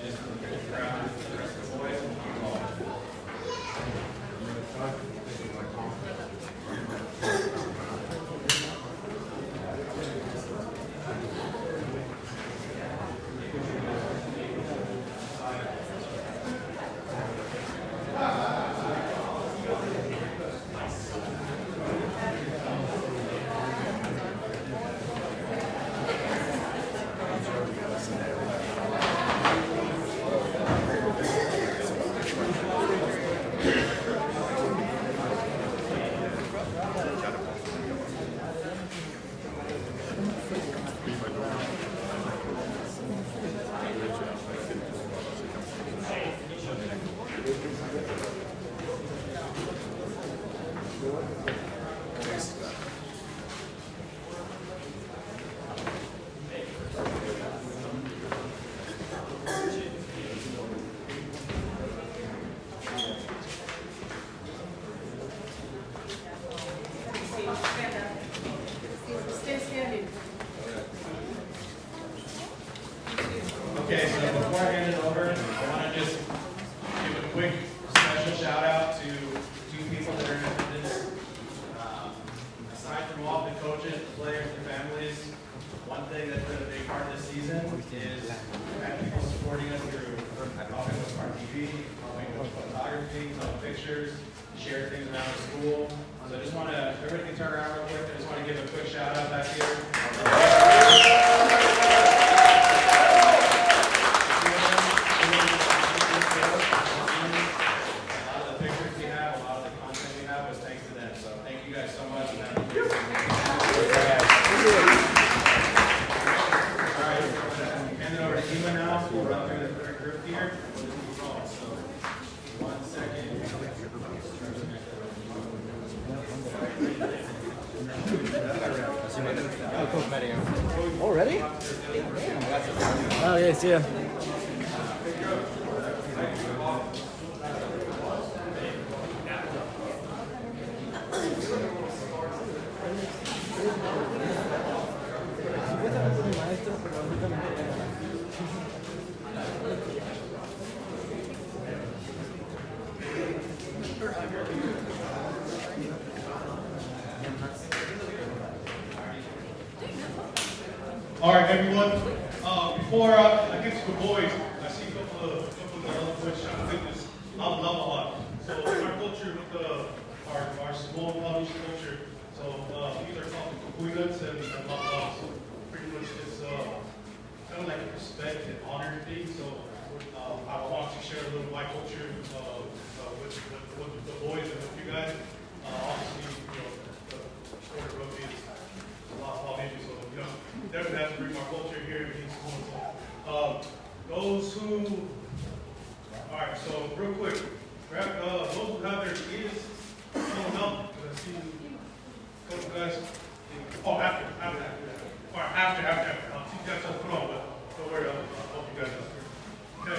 just grab the rest of the boys and keep going. Stay standing. Okay, so before I hand it over, I want to just give a quick special shout out to 2 people that are in attendance. Aside from all the coaches, the players, the families, one thing that's been a big part of this season is having people supporting us through helping with our TV, helping with photography, taking pictures, share things around the school. So I just want to, everybody can turn around real quick. I just want to give a quick shout out back here. Oh, yes, yeah. All right, everyone. Before I get to the boys, I see a couple of the other boys trying to fitness. I'm love a lot. So our culture with our small college culture. So these are called capoeiras and love. So pretty much it's kind of like a respect and honor thing. So I want to share a little of my culture with the boys and with you guys. Obviously, you know, the sport of rugby is a lot of injuries, so you know, definitely have to bring my culture here in these schools. Those who, all right, so real quick, grab those who have their kids, pull them out, because I see a couple guys. Oh, after. All right, after. I'll teach you guys how to put on, but don't worry, I'll help you guys out. Okay,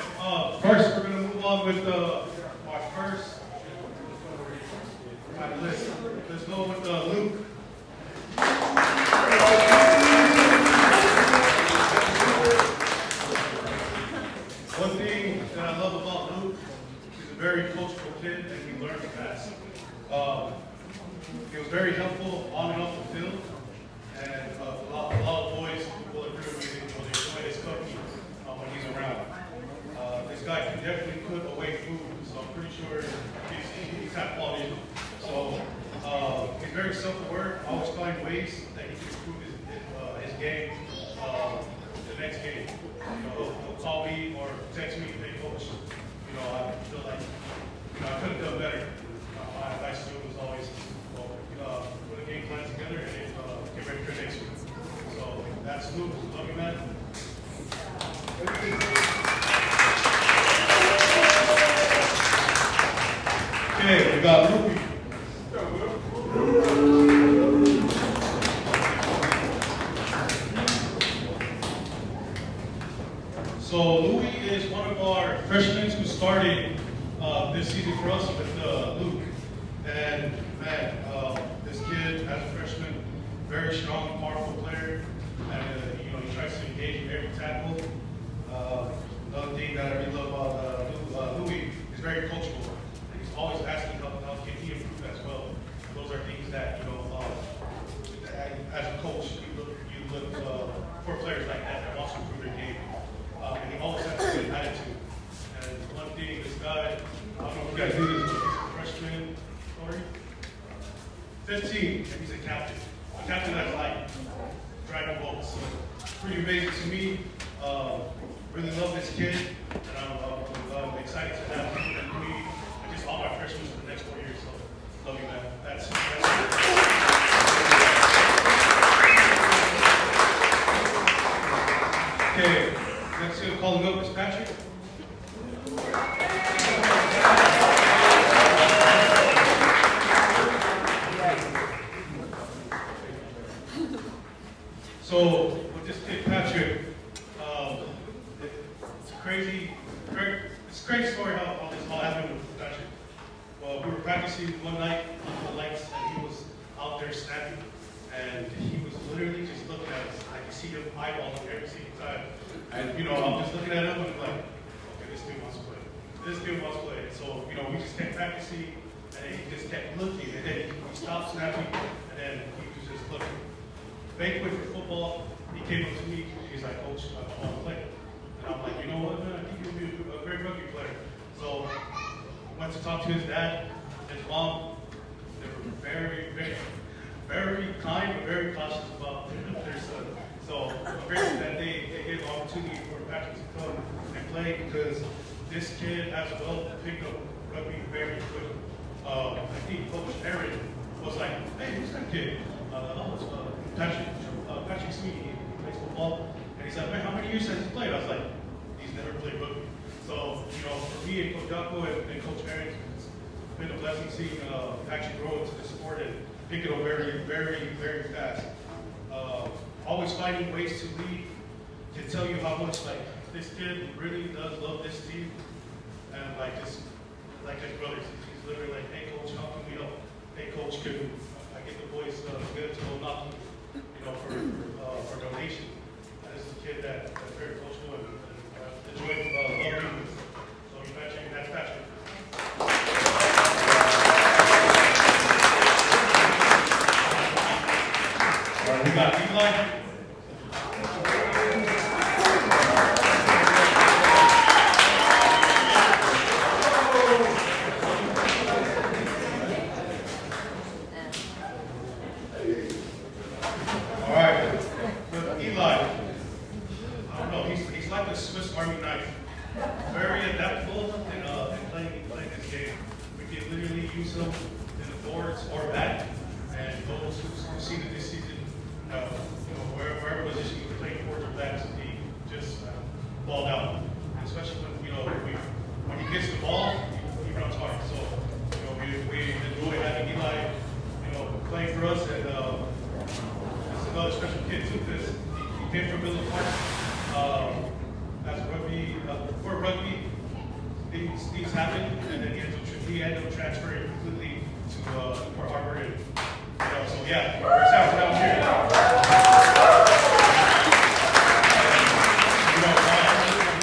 first we're gonna move on with our first. All right, let's go with Luke. One thing that I love about Luke, he's a very coachable kid and he learns fast. He was very helpful on and off the field, and a lot of boys will agree with me. They enjoy his coaching when he's around. This guy can definitely put away food, so I'm pretty sure he's had quality. So he's very self-aware, always find ways that he can improve his game the next game. You know, he'll call me or text me, hey coach, you know, I feel like, you know, I could have done better. My advice to him was always, well, put a game plan together and get ready for next week. So that's Luke. Love you, man. Okay, we got Luke. So Louis is one of our freshmen who started this season for us with Luke. And man, this kid as a freshman, very strong, powerful player. And you know, he tries to engage in every tackle. Another thing that I really love about Louis is very coachable. He's always asking how can he improve as well. Those are things that, you know, as a coach, you look for players like that wants to improve their game. And he always has a good attitude. And one thing, this guy, I don't know if you guys do this, but he's a freshman, 15, and he's a captain. A captain that's like driving boats. So pretty amazing to me. Really love this kid, and I'm excited to have him and me, and just all my freshmen for the next 4 years. So love you, man. That's it. Okay, next to calling up is Patrick. So with this kid Patrick, it's a crazy story how this all happened with Patrick. Well, we were practicing one night under the lights, and he was out there snapping, and he was literally just looking at us. I could see him eyeballing every single time. And you know, I'm just looking at him and I'm like, okay, this dude wants to play. This dude wants to play. And so, you know, we just kept practicing, and then he just kept looking, and then he stopped snapping, and then he was just looking. Banquet for football, he came up to me, he's like, Coach, I want to play. And I'm like, you know what, man, I think you'll be a great rugby player. So I went to talk to his dad, his mom. They were very, very, very kind, but very cautious about their son. So I'm grateful that they gave the opportunity for Patrick to come and play, because this kid as well picked up rugby very quick. I think Coach Aaron was like, hey, who's that kid? Patrick Sweet, he plays football. And he said, man, how many years has he played? I was like, he's never played rugby. So, you know, for me and Coach Jocko and Coach Aaron, it's been a blessing seeing Patrick grow into the sport and pick it up very, very, very fast. Always finding ways to lead to tell you how much like this kid really does love this team, and like this, like his brothers. He's literally like, hey coach, how can we help? Hey coach, can I get the boys good to go knock, for donation? And this is a kid that's very coachable and enjoyed loving. So Patrick, that's Patrick. All right, we got Eli. All right, with Eli, I don't know, he's like a Swiss Army knife, very adaptable in playing this game. We can literally use him in the boards or back, and those who've seen it this season, wherever position he played forwards or backs, he just balled out. And especially when he gets the ball, he runs hard. So we enjoy having Eli, playing for us, and it's another special kid too, because he came from Middle Park as rugby, for rugby. Things happened, and then he ended up transferring completely to Port Harbor. And, so yeah, we're excited down here. I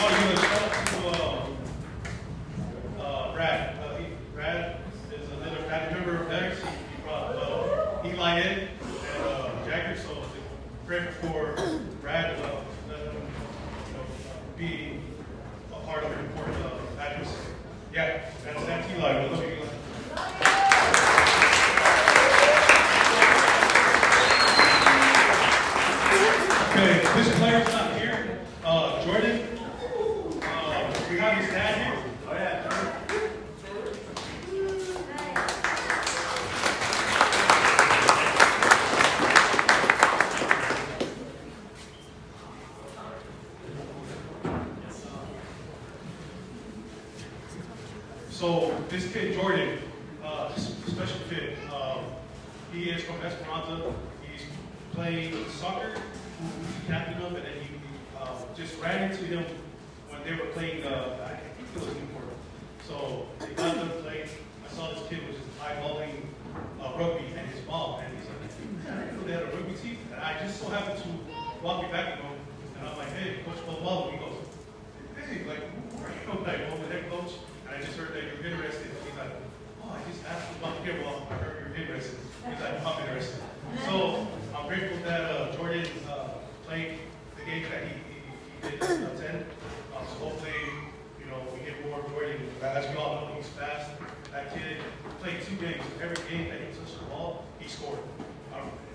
want to give a shout out to Brad is another family member of theirs. He brought Eli in and Jagger, so great for Brad be a part of the important address. Yeah, that's Eli. We love you, Eli. Okay, this player's not here. Jordan, we have his dad here. Oh yeah. So this kid Jordan, special kid. He is from Esperanza. He's playing soccer. Who's the captain of it, and he just ran into him when they were playing. I think it was Newport. So they got them playing. I saw this kid was just eyeballing rugby and his mom, and he's like, I didn't know they had a rugby team. And I just so happened to walk me back to him, and I'm like, hey, Coach Bob. He goes, hey, like, where are you going? Like, the head coach. And I just heard that you're interested. He's like, oh, I just asked about the well, I heard you're interested. He's like, I'm interested. So I'm grateful that Jordan played the game that he did attend. So hopefully, we get more of Jordan. As we all know, he's fast. That kid played 2 games. Every game that he touched the ball, he scored.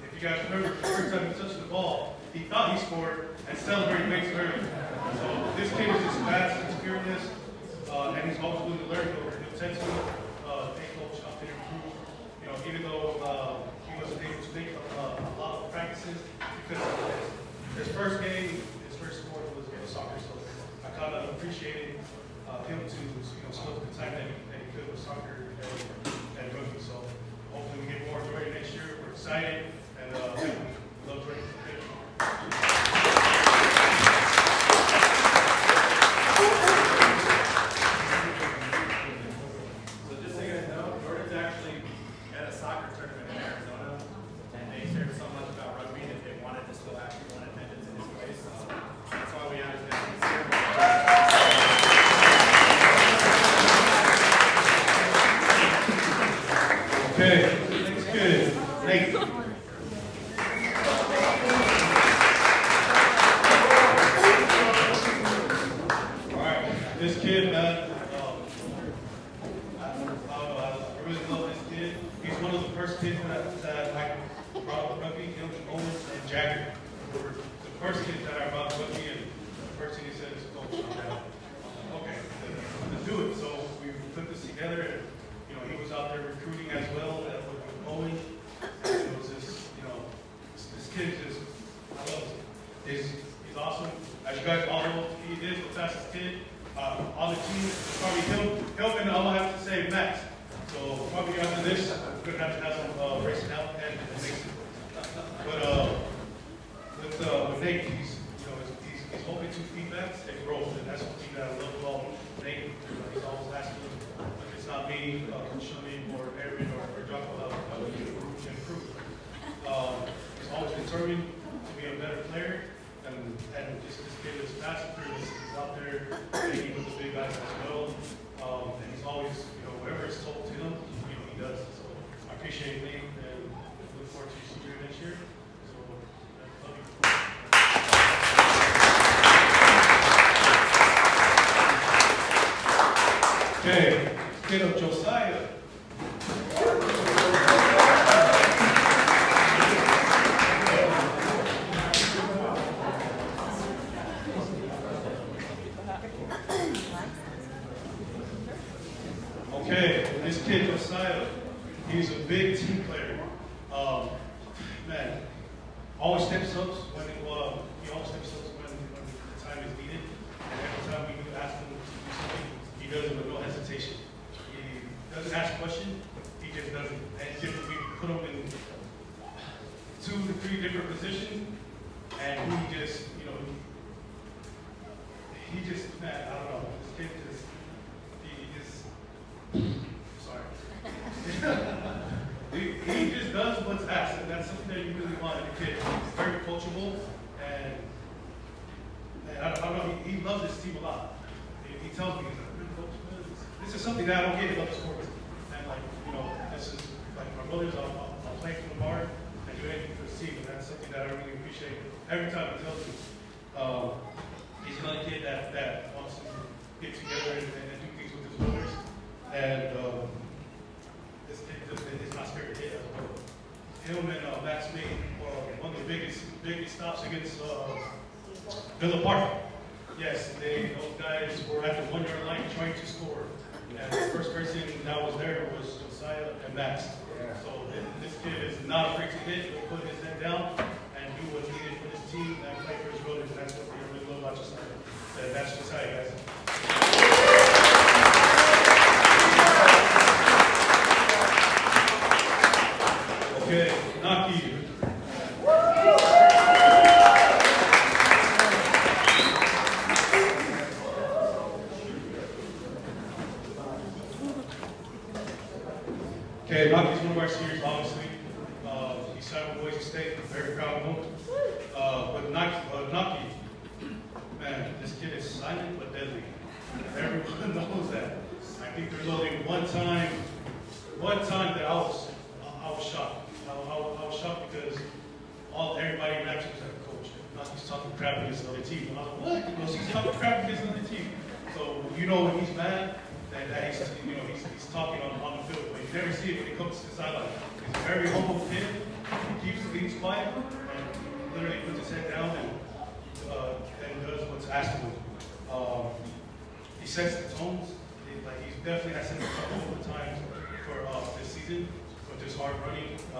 If you guys remember, the first time he touched the ball, he thought he scored and celebrated way too early. So this kid is just fast, he's fearless, and he's always willing to learn. He'll tend to hey coach, I'm going to improve. Even though he wasn't able to make a lot of practices because his first game, his first sport was soccer. So I kind of appreciated him to split the time that he could with soccer and rugby. So hopefully we get more Jordan next year. We're excited and we love Jordan. So just so you guys know, Jordan's actually at a soccer tournament in Arizona, and they cared so much about rugby that they wanted to still have people in attendance in his place. So that's why we understand he's here. Okay, next kid, Nate. All right, this kid, man, I really love this kid. He's one of the first kids that I brought up rugby, him, Owen, and Jagger. Were the first kids that I brought up rugby, and the first thing he said is, Coach, I'm down. Okay, let's do it. So we put this together, and he was out there recruiting as well with Owen. And it was just, this kid just, I love him. He's awesome. As you guys all know, he is the fastest kid on the team. It's probably him, and I'm gonna have to say Max. So probably after this, we're gonna have to have some racing out and Mason. But with Nate, he's hoping get two feedbacks, they grow, and that's what feedback I love about Nate. He's always asking, if it's not me, show me, or Aaron, or Jocko, how we can improve. He's always determined to be a better player, and just this kid is master. He's out there playing with the big guys as well, and he's always, whatever is told to him, he does. So I appreciate Nate, and look forward to seeing you next year. So, love you. Okay, kid of Josiah. Okay, this kid Josiah, he's a big team player. Man, always steps up when he always steps up when the time is needed, and every time we do ask him to do something, he does it with no hesitation. He doesn't ask a question, he just does it. And we put him in 2 to 3 different positions, and he just, man, I don't know. This kid sorry. he just does what's asked, and that's something that you really want in a kid. He's very coachable, and I don't know, he loves his team a lot. He tells me, he's like, Coach, this is something that I don't get in other sports. And this is like my brothers, I'll play for the bar and do anything for the team, and that's something that I really appreciate every time he tells me. He's another kid that wants to get together and do things with his brothers. And this kid is my spirit kid as well. Him and Max made one of the biggest stops against Villa Park. Yes, those guys were at the 1-yard line trying to score. And the first person that was there was Josiah and Max. So this kid is not afraid to hit, he'll put his head down and do what's needed for his team and play for his brothers. And that's what we really love about Josiah. That's Josiah, guys. Okay, Naki. Okay, Naki's one of our seniors, obviously. He signed with Boise State. I'm very proud of him. But Naki, man, this kid is silent but deadly. Everyone knows that. I think there's only one time that I was shocked. I was shocked because everybody in Rapture was like, Coach, Naki's talking crap against another team. And I was like, what? He goes, he's talking crap against another team. So when he's mad, that he's talking on the field, but you never see it when he comes to the sideline. He's a very humble kid. He keeps things quiet and literally puts his head down and does what's asked of him. He sets the tones. He's definitely has set the tone over time for this season with his hard running. I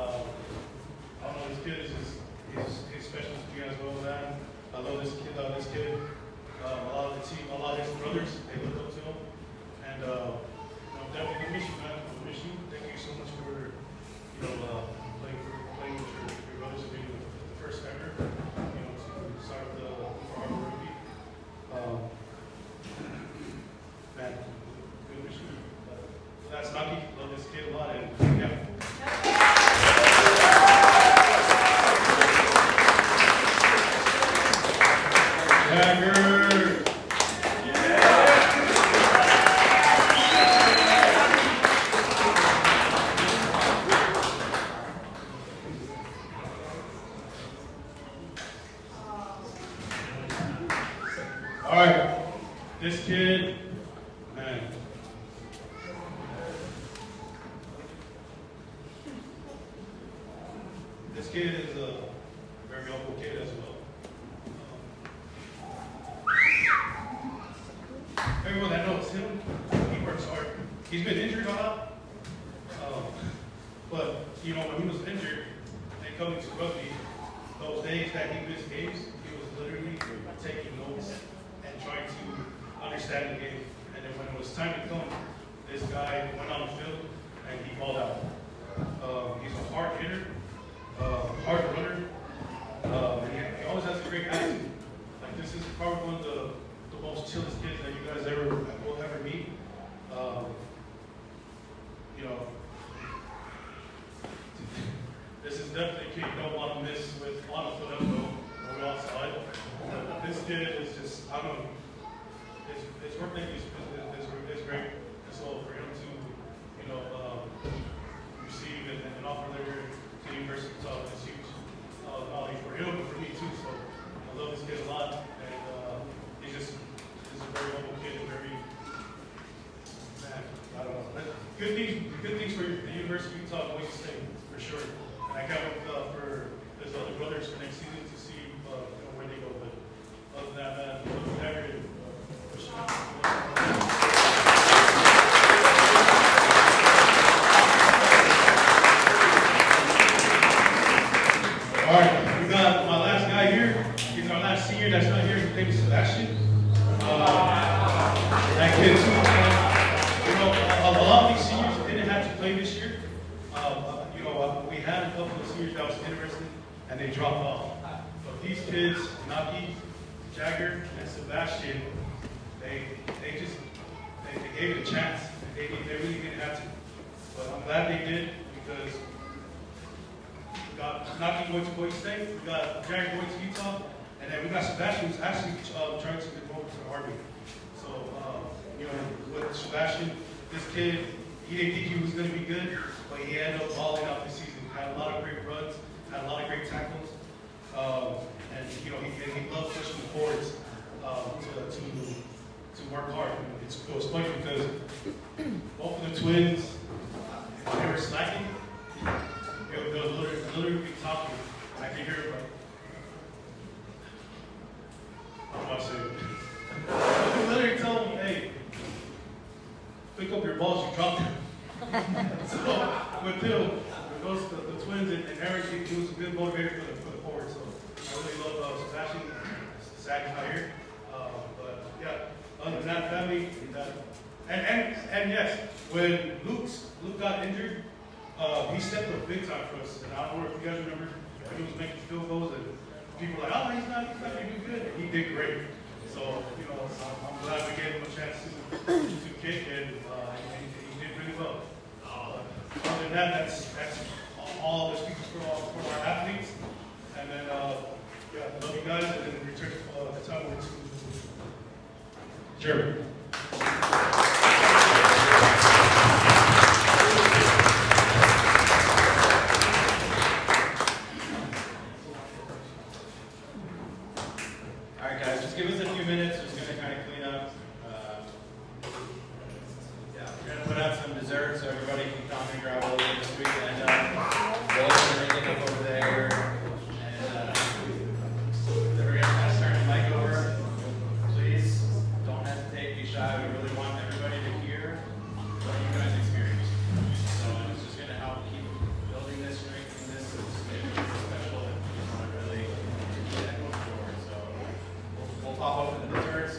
don't know, this kid is special to me as well, man. I love this kid. A lot of the team, a lot of his brothers, they look up to him. And I'm definitely gonna miss you, man. I'll miss you. Thank you so much for playing with your brothers and being the first ever, to start the Harbor Rugby. Man, good miss you. So that's Naki. Love this kid a lot, and yeah. Jagger. All right, this kid, man. This kid is a very humble kid as well. Everyone that knows him, he works hard. He's been injured a lot, but when he was injured and coming to rugby, those days that he missed games, he was literally taking notes and trying to understand the game. And then when it was time to come, this guy went on the field and he balled out. He's a hard hitter, hard runner, and he always has a great attitude. Like this is probably one of the most chillest kids that you guys will ever meet. You know, this is definitely a kid you don't want to miss with on a foot up or outside. This kid is just, I don't know, his work ethic is great. And so for him to, you know, receive and offer their to the University of Utah is huge. Not only for him, but for me too. So I love this kid a lot. And he's a very humble kid and very, man, I don't know. But good things for the University of Utah going to State, for sure. And I can't wait for his other brothers for next season to see you know, where they go. But other than that, man, never for sure. All right, we got my last guy here. He's our last senior that's not here. His name is Sebastian. That kid too. You know, a lot of these seniors didn't have to play this year. You know, we had a couple of seniors that was interested, and they dropped off. But these kids, Naki, Jagger, and Sebastian, they gave it a chance. They really didn't have to. But I'm glad they did because. We got Naki going to Boise State, we got Jared going to Utah, and then we got Sebastian who's actually trying to go over to the Army. So, you know, with Sebastian, this kid, he didn't think he was going to be good, but he ended up balling out this season. Had a lot of great runs, had a lot of great tackles, and you know, he loves pushing the forwards to work hard. And it was funny because both of the twins, they were slacking. They'll literally be talking, and I can hear it like, how do I say it? I literally tell them, hey, pick up your balls, you dropped them. So, with those, the twins and Eric, he was a good motivator for the forward. So, I really love Sebastian. Zach is not here. But, yeah, other than that, family, and yes, when Luke got injured, he stepped up big time for us, and I don't know if you guys remember when he was making field goals, and people were like, oh, he's not going to do good. He did great. So, you know, I'm glad we gave him a chance to kick, and he did really well. Other than that, that's all the speakers for our athletes. And then, yeah, love you guys, and then return the time over to Jeremy. Give us a few minutes, we're just going to kind of clean up. Yeah, we're going to put out some desserts so everybody can come and grab a little bit this weekend. We'll open everything up over there. And then we're going to kind of start the mic over. Please don't hesitate, be shy. We really want everybody to hear what you guys experience. So it's just going to help keep building this, strengthening this. It's maybe special and we want to really get that going forward. So we'll pop open the desserts.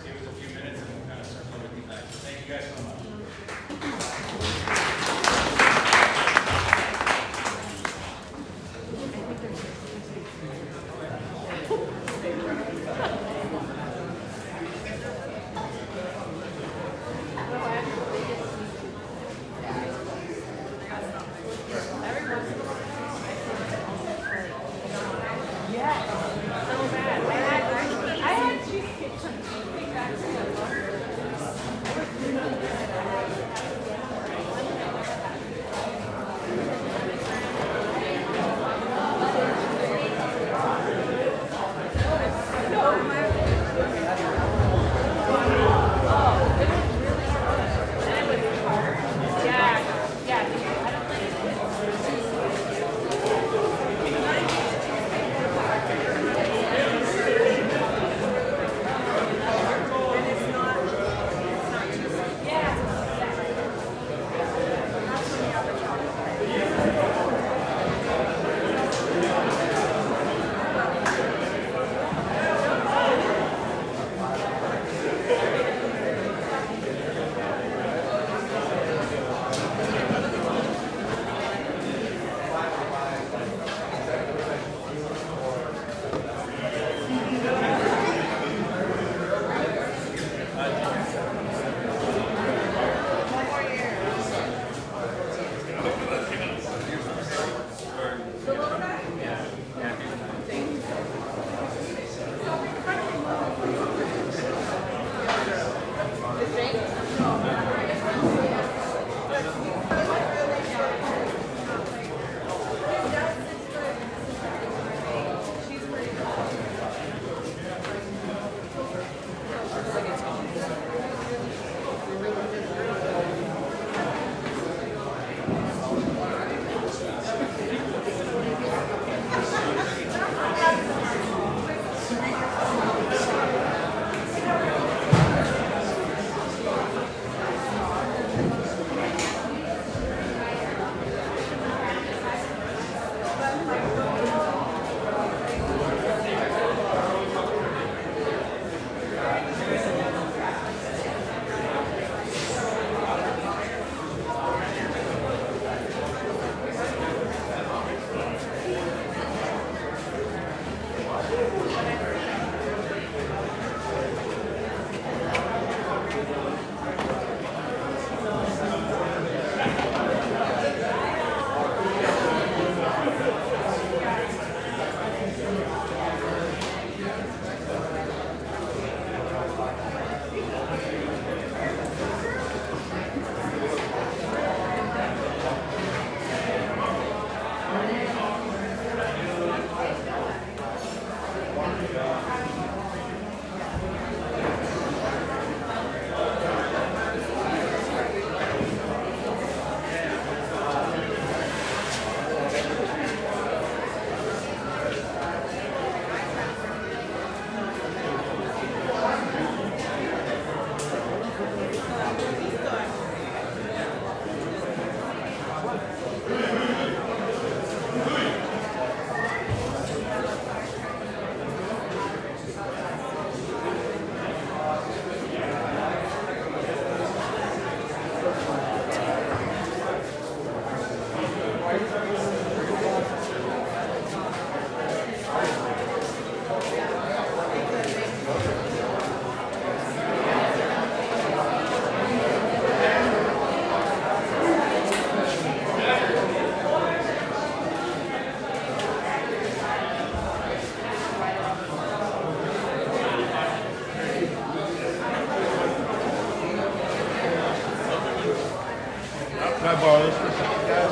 I borrow this for a second, guys?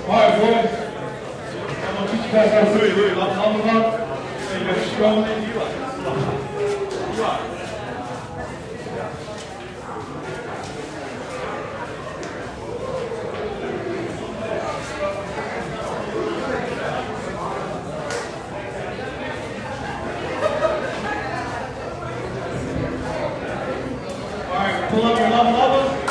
All right, boys. I'm gonna teach you guys how to do it. I'm up. So you guys strong in you are. You are. All right, pull up your levels.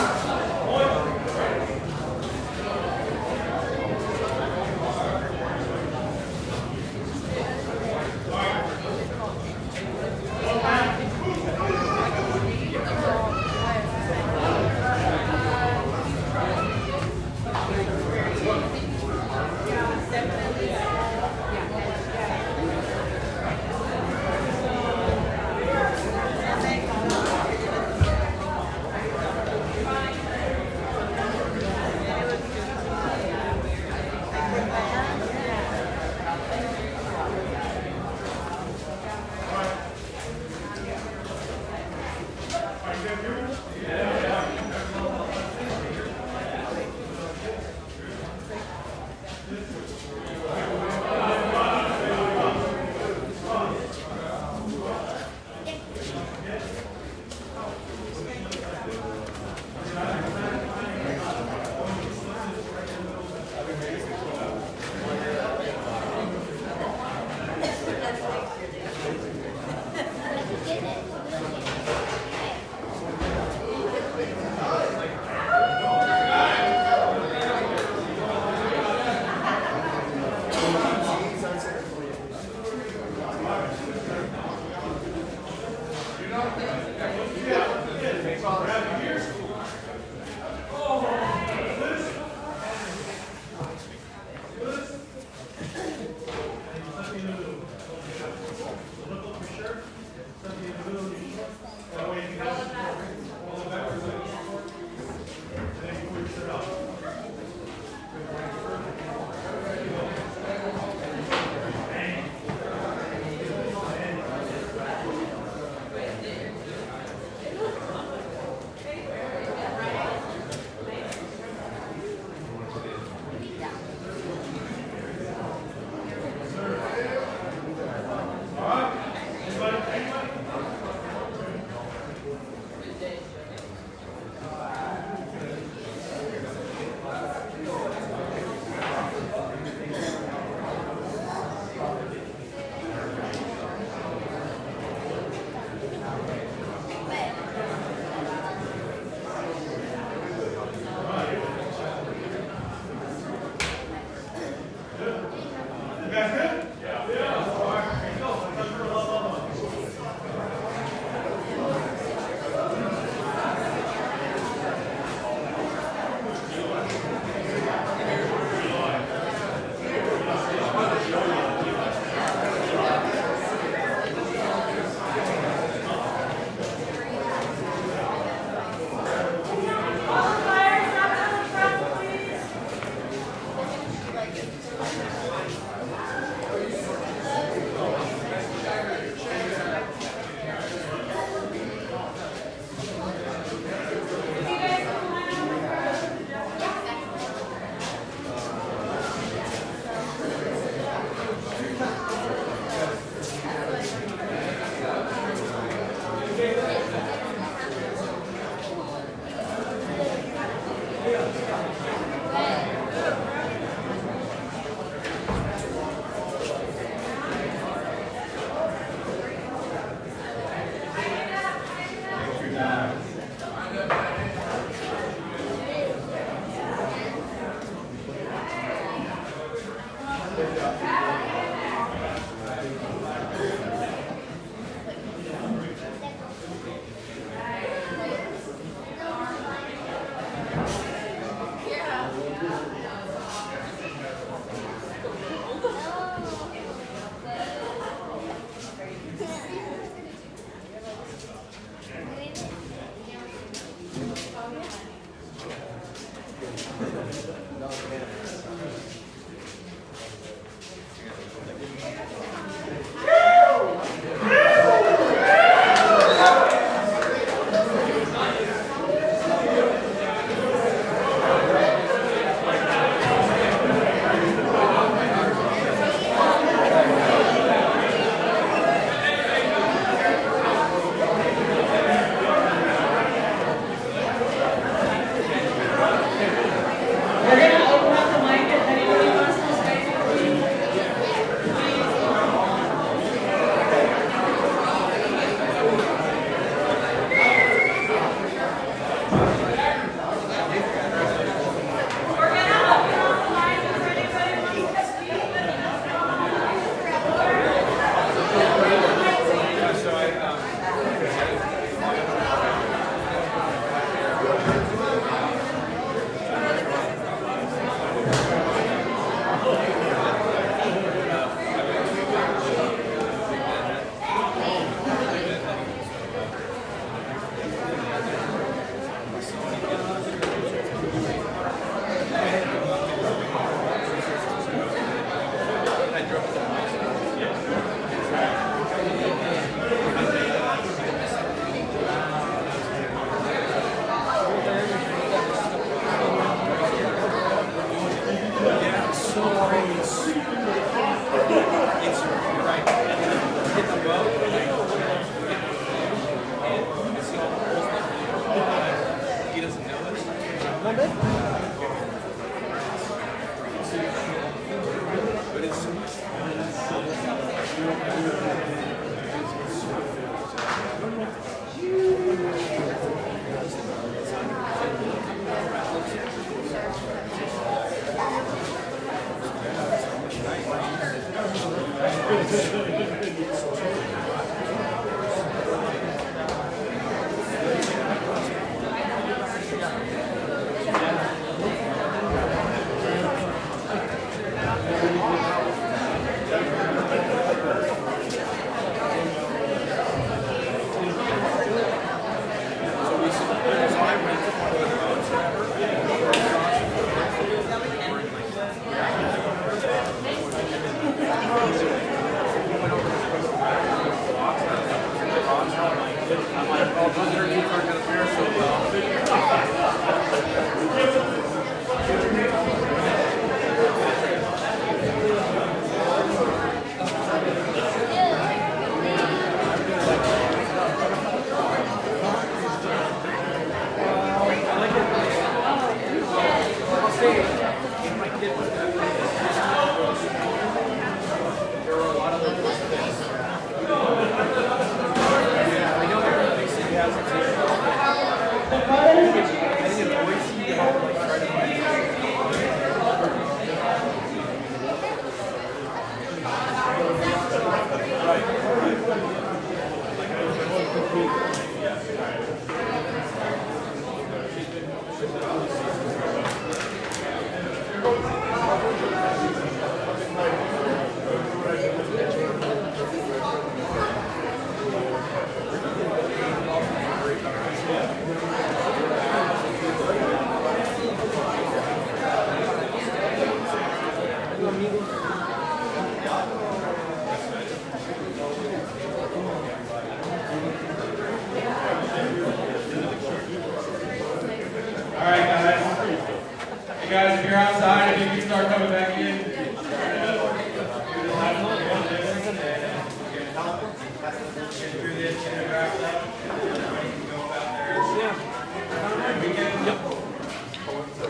start coming back in.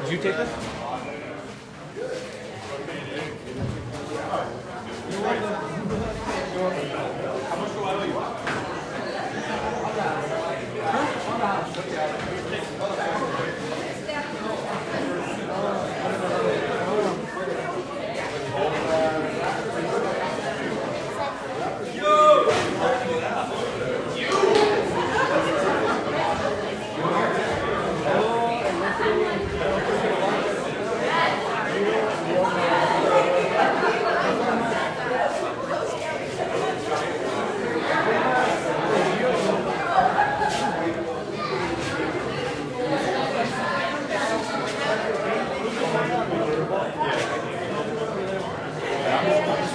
Did you take this?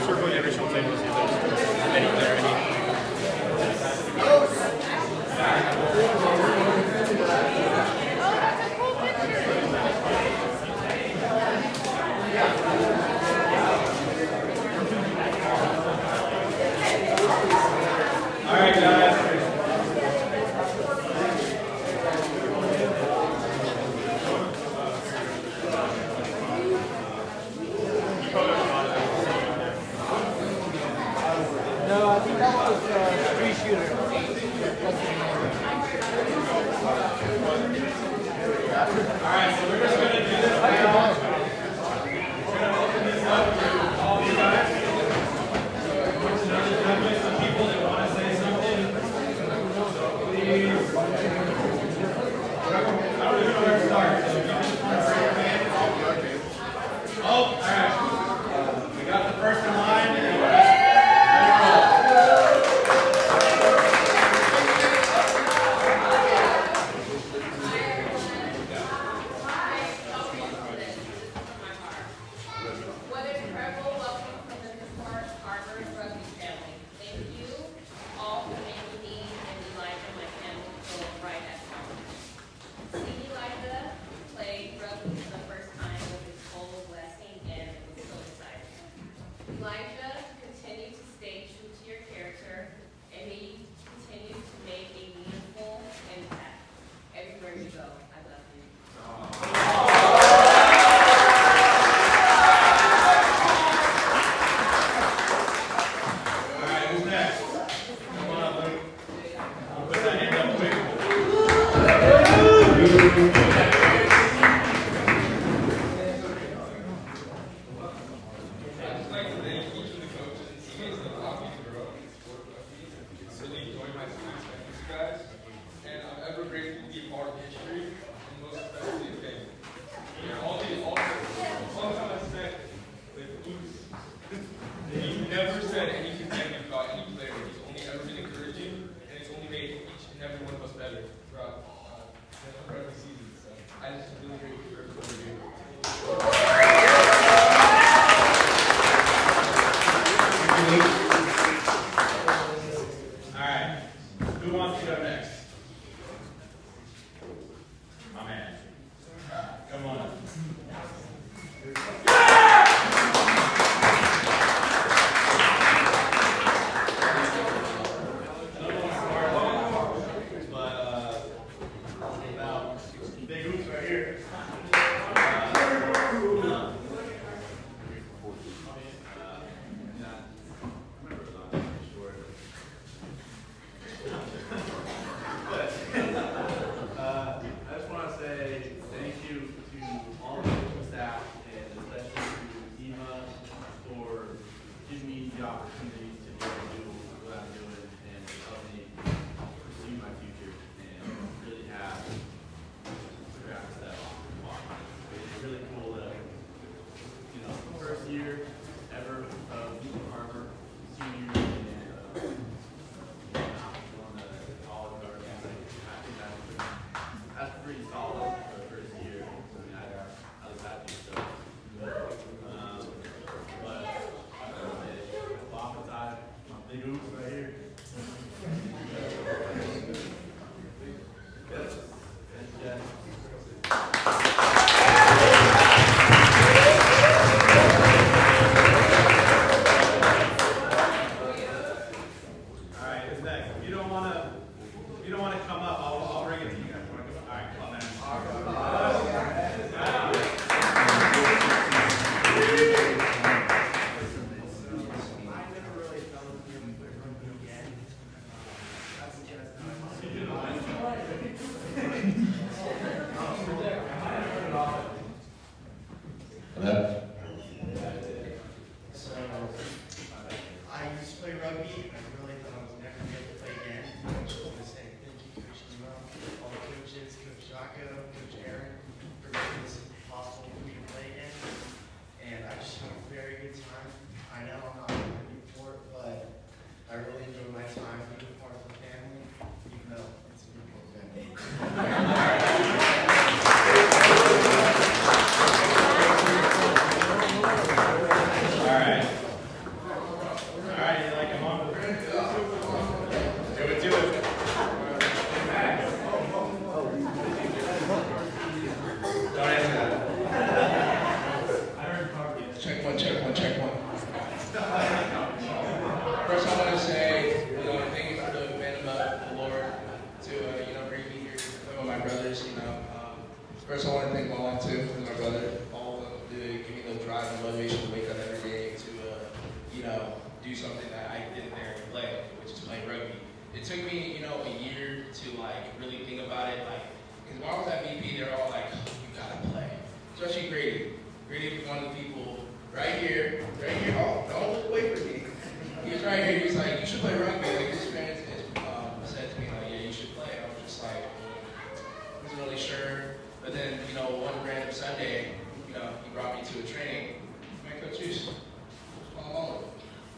Circle every single table to see if there's any clarity. All right, guys. No, I think that was three shooter. All right, so we're just going to do this now. We're going to open this up to all of you guys. There's definitely some people that want to say something. So please. I don't even know where to start. So if you just want to raise your hand. Oh, all right. We got the first in line. And we're just What an incredible welcome from the NHR Rugby family. Thank you all for making me and Elijah, my family, feel right at home. Seeing Elijah play rugby for the first time was a total blessing, and it was so exciting. Elijah, continue to stay true to your character, and may you continue to make a meaningful impact everywhere you go. I love you. all right, who's next? Come on up, Luke. Put that hand up quick. I'd just like to thank each of the coaches and teammates that allowed me to grow up in sport rugby. It's really enjoyed my time spent with you guys, and I'm ever grateful to be a part of history, and most especially a family. And all the time I spent with Bruce, he never said anything negative about any player. He's only ever been encouraging, and it's only made each and every one of us better throughout the rugby season. So I just really grateful for everything you do. All right. Who wants to go next? My man. Come on up. Big hoops right here. thing. If you don't want to come up, I'll bring it to you guys. All right, come on, man. I used to play rugby, and I really thought I was never going to be able to play again. I just want to say thank you, Coach Nemo, all the coaches, Coach Jocko, Coach Aaron, for making this possible for me to play again. And I just had a very good time. I know I'm not ready for it, but I really enjoyed my time being a part of the family, even though it's a beautiful family. Check one. First, I want to say, thank you for the man of the Lord to, bring me here with my brothers. First, I want to thank my mom too, and my brother, all of them, to give me the drive and motivation to wake up every day to, do something that I didn't there and play, which is play rugby. It took me, a year to really think about it, because when I was at VP, they're all like, oh, you gotta play, especially Grady. Grady was one of the people. Right here, oh, don't look away from me. He was right here, he was like, you should play rugby. Like, his parents said to me, yeah, you should play. I was just like, wasn't really sure. But then, one random Sunday, he brought me to a training. Man, Coach Juice, follow along.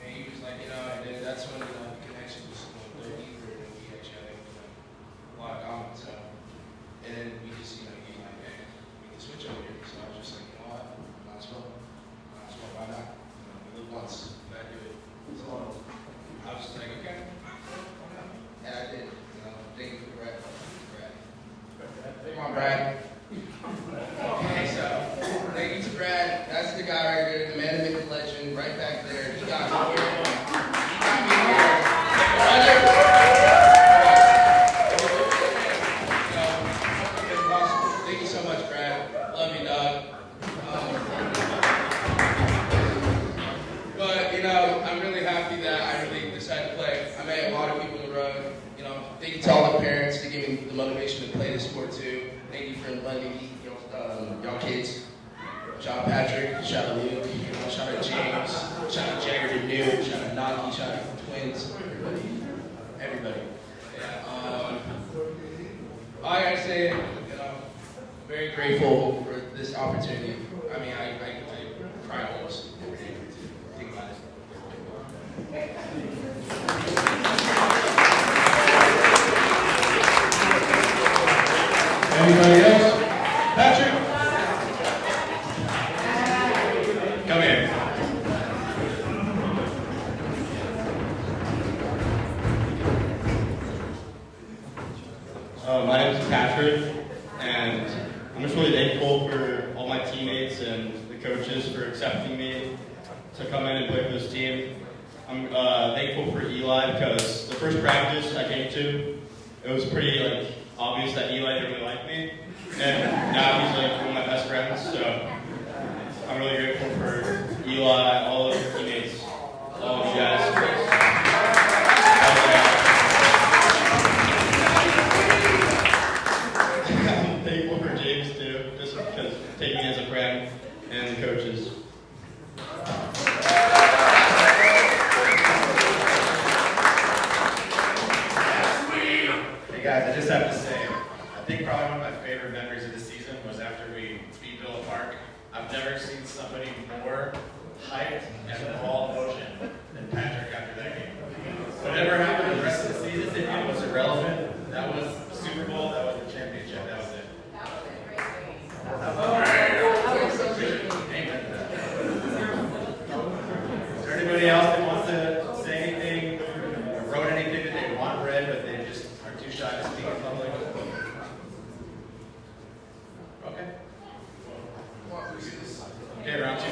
And he was like, and then that's when, the connection was a little deeper, and we actually had a lot of common. So, and then we just, he was like, man, we can switch over here. So I was just like, you know what, might as well. Why not? We live once, gotta do it. So I was just like, okay. And I did. Thank you for Brad. Come on, Brad. Okay, so thank you to Brad. That's the guy right there, the man, the myth, the legend, right back there. He got me here. Thank you so much, Brad. Love you, dog. I'm really happy that I really decided to play. I met a lot of people on the road. Thank you to all the parents to give me the motivation to play this sport too. Thank you for letting me, y'all kids. Shout out Patrick, shout out Luke, shout out James, shout out Jagger to New, shout out Naki, shout out Twins, everybody. Yeah, all I gotta say, I'm very grateful for this opportunity. I mean, I cry almost every day. Think about it. Anybody else? Patrick? Come here. My name is Patrick, and I'm just really thankful for all my teammates and the coaches for accepting me to come in and play for this team. I'm thankful for Eli because the first practice I came to, it was pretty obvious that Eli didn't really like me, and now he's one of my best friends. So I'm really grateful for Eli, all of the teammates, all of you guys. I'm thankful for James too, just because taking me as a friend, and the coaches. Hey guys, I just have to say, I think probably one of my favorite memories of the season was after we beat Villa Park. I've never seen somebody more hyped and all emotion than Patrick after that game. Whatever happened the rest of the season to him was irrelevant. That was the Super Bowl, that was the championship, that was it. That was a great game. Amen to that. Is there anybody else that wants to say anything, or wrote anything that they want read, but they just are too shy to speak in public? Okay. Okay, round two.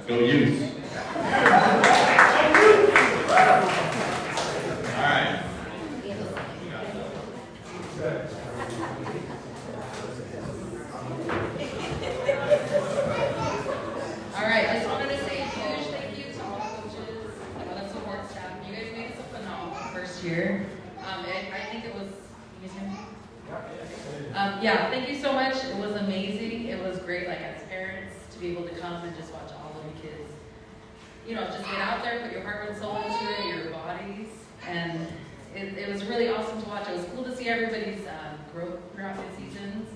Go Utes. first year. I think it was, you guys hear me? Yeah, thank you so much. It was amazing. It was great, like as parents, to be able to come and just watch all of your kids, you know, just get out there, put your heart and soul into it, your bodies. And it was really awesome to watch. It was cool to see everybody's growth throughout the seasons.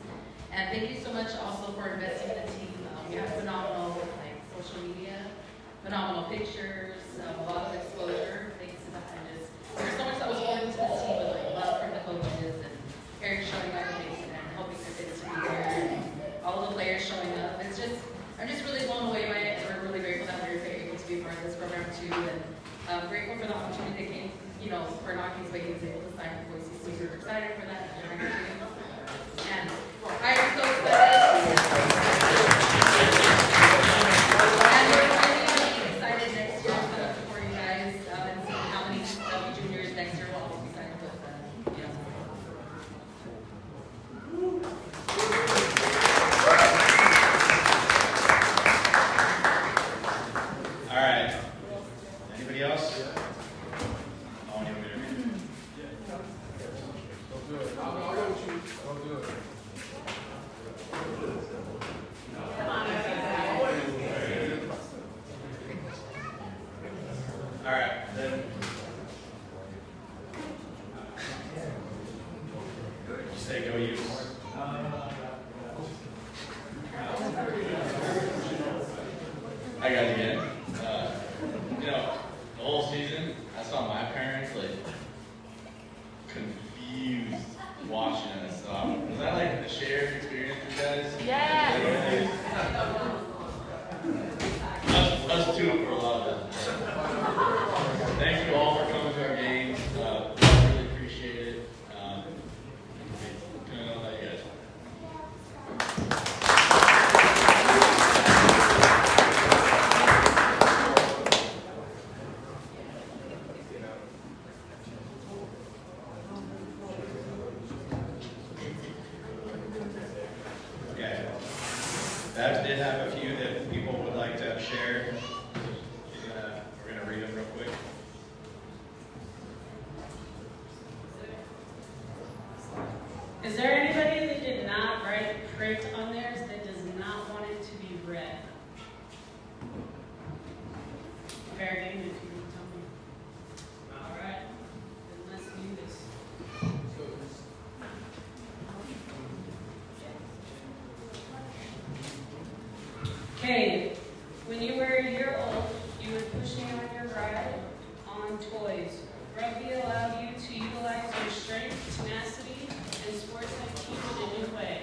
And thank you so much also for investing in the team. We have phenomenal like social media, phenomenal pictures, a lot of exposure thanks to that. And just there's so much that was going into this team with like love from the coaches and Eric showing up and helping the kids to be there and all the players showing up. It's just I'm just really blown away by it. We're really grateful that we're able to be a part of this program too, and grateful for the opportunity that came, you know, for Knockings Way was able to sign for Boise. So we're excited for that. And I am so excited. And we're really excited next year for you guys and seeing how many juniors next year will also be signed with All right. Anybody else? Oh, you want me to read it? Don't do it. I'll go with you. Don't do it. All right, then. You say go use. I got it again. You know, the whole season, I saw my parents like confused watching us. Was that like a shared experience with you guys? Yes. Us too for a lot of it. Thank you all for coming to our games. I really appreciate it. I don't know how you guys. Okay. That did have a few that people would like to share. We're going to read them real quick. Is there anybody that did not write print on theirs that does not want it to be read? Fair game if you can tell me. All right, then let's do this. Okay, when you were a year old, you would push me on your ride on toys. Rugby allowed you to utilize your strength, tenacity, and sports IQ in a new way.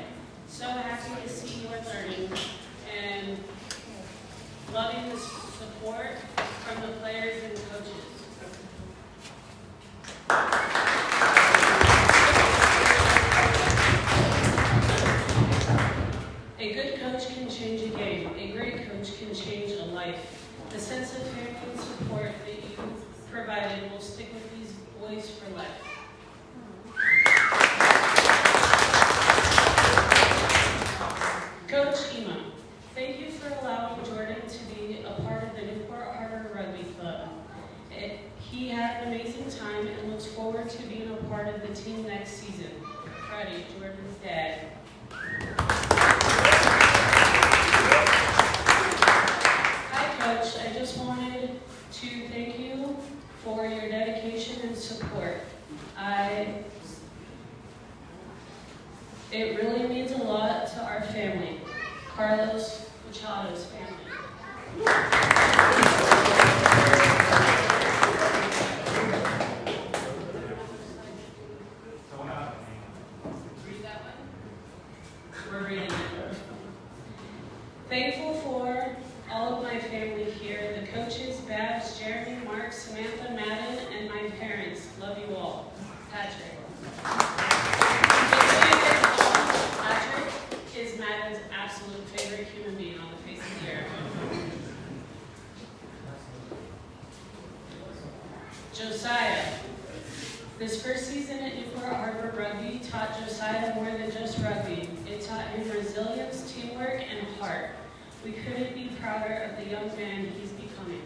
So happy to see you are learning and loving the support from the players and coaches. A good coach can change a game. A great coach can change a life. The sense of family and support that you provided will stick with these boys for life. Coach Ema, thank you for allowing Jordan to be a part of the Newport Harbor Rugby Club. He had an amazing time and looks forward to being a part of the team next season. Friday, Jordan's dad. Hi, Coach. I just wanted to thank you for your dedication and support. It really means a lot to our family, Carlos Machado's family. Read that one? We're reading it. Thankful for all of my family here, the coaches, Babs, Jeremy, Mark, Samantha, Madden, and my parents. Love you all. Patrick. Patrick is Madden's absolute favorite human being on the face of the earth. Josiah. This first season at Newport Harbor Rugby taught Josiah more than just rugby. It taught him resilience, teamwork, and heart. We couldn't be prouder of the young man he's becoming.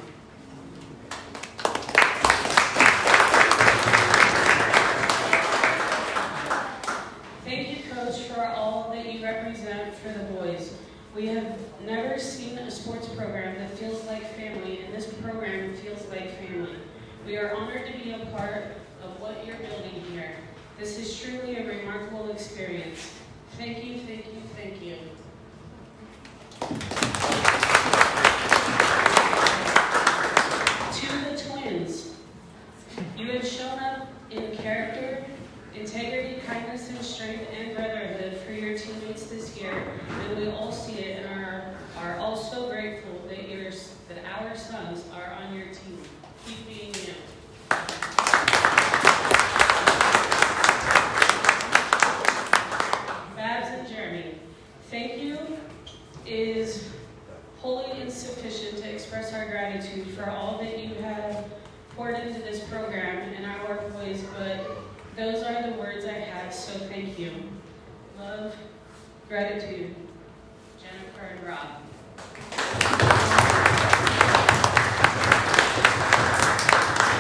honored to be a part of what you're building here. This is truly a remarkable experience. Thank you, thank you, thank you. To the twins, you have shown up in character, integrity, kindness, and strength and brotherhood for your teammates this year, and we all see it and are all so grateful that our sons are on your team. Keep being you. Babs and Jeremy, thank you is wholly insufficient to express our gratitude for all that you have poured into this program and our boys, but those are the words I have, so thank you. Love, gratitude, Jennifer and Rob.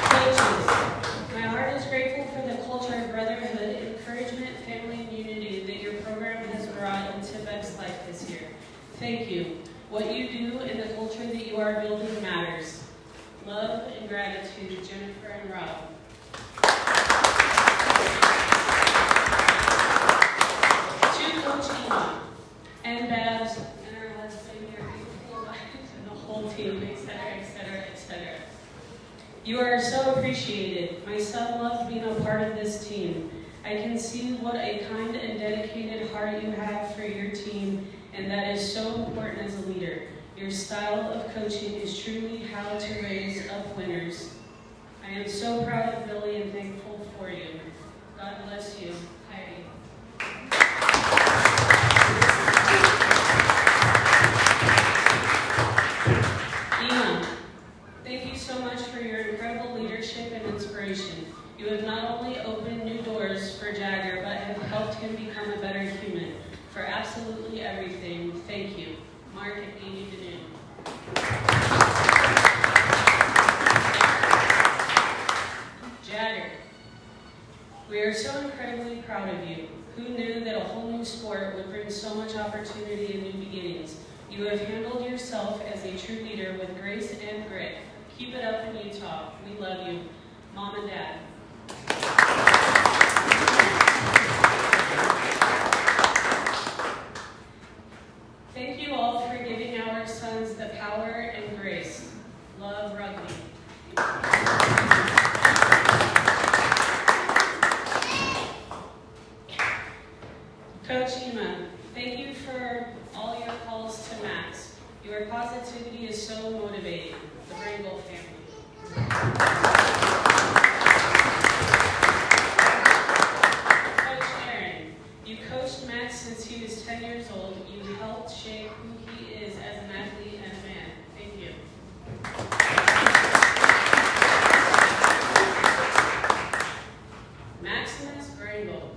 Coaches, my heart is grateful for the culture of brotherhood, encouragement, family, and unity that your program has brought into Beck's life this year. Thank you. What you do and the culture that you are building matters. Love and gratitude, Jennifer and Rob. To Coach Ema and Babs and her husband, your beautiful wife, and the whole team, etc., etc., etc. You are so appreciated. My son loves being a part of this team. I can see what a kind and dedicated heart you have for your team, and that is so important as a leader. Your style of coaching is truly how to raise up winners. I am so proud of Billy and thankful for you. God bless you, Heidi. Ema, thank you so much for your incredible leadership and inspiration. You have not only opened new doors for Jagger, but have helped him become a better human. For absolutely everything, thank you. Mark and Amy Danoon. Jagger, we are so incredibly proud of you. Who knew that a whole new sport would bring so much opportunity and new beginnings? You have handled yourself as a true leader with grace and grit. Keep it up in Utah. We love you. Mom and Dad. Thank you all for giving our sons the power and grace. Love rugby. Coach Ema, thank you for all your calls to Max. Your positivity is so motivating. The Brangle family. Coach Aaron, you coached Max since he was 10 years old. You helped shape who he is as an athlete and a man. Thank you. Maximus Brangle,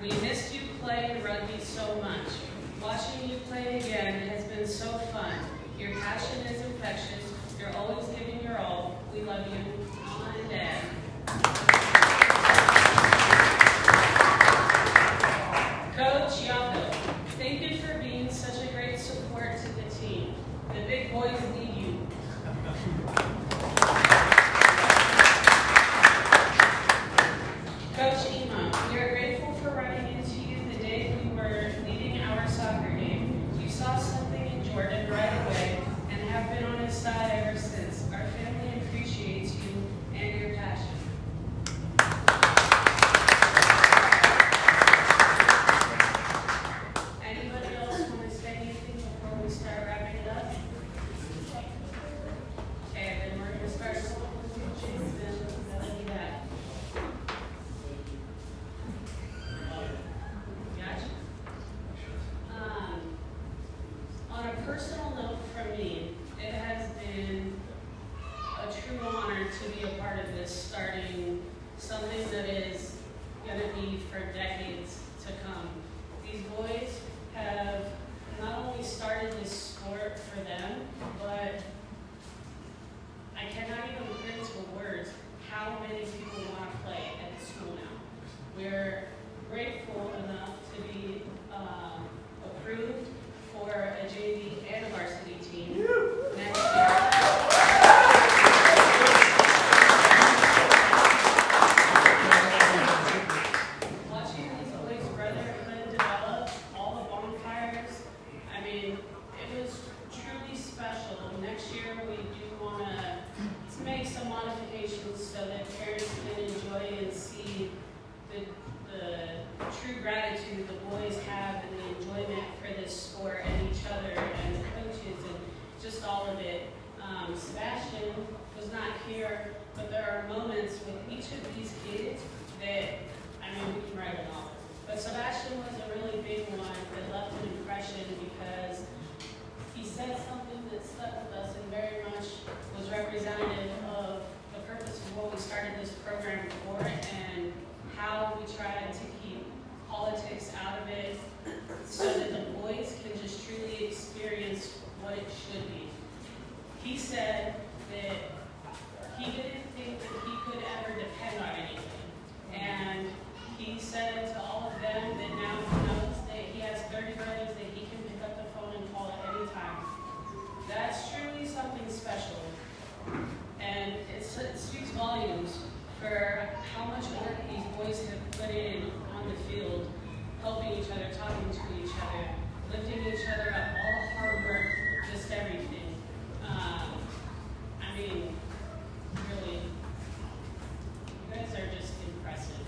we missed you playing rugby so much. Watching you play again has been so fun. Your passion is infectious. You're always giving your all. We love you, Mama and Dad. Coach Yako, thank you for being such a great support to the team. The big boys need you. Coach Ema, we are grateful for running into you the day we were leading our soccer game. You saw something in Jordan right away and have been on his side ever since. Our family appreciates you and your passion. Anybody else want to say anything before we start wrapping it up? Okay, then we're going to start with coaches and Lady Dad. Gotcha. On a personal note from me, it has been a true honor to be a part of this, starting something that is going to be for decades to come. These boys have not only started this sport for them, but I cannot even put into words how many people want to play at the school now. We're grateful enough to be approved for a JV and a varsity team next year. each of these kids that, I mean, we can write a novel. But Sebastian was a really big one that left an impression because he said something that stuck with us and very much was representative of the purpose of what we started this program for and how we tried to keep politics out of it so that the boys can just truly experience what it should be. He said that he didn't think that he could ever depend on anything. And he said to all of them that now he knows that he has 30 brothers that he can pick up the phone and call at any time. That's truly something special. And it speaks volumes for how much work these boys have put in on the field, helping each other, talking to each other, lifting each other up, all the hard work, just everything. I mean, really, you guys are just impressive.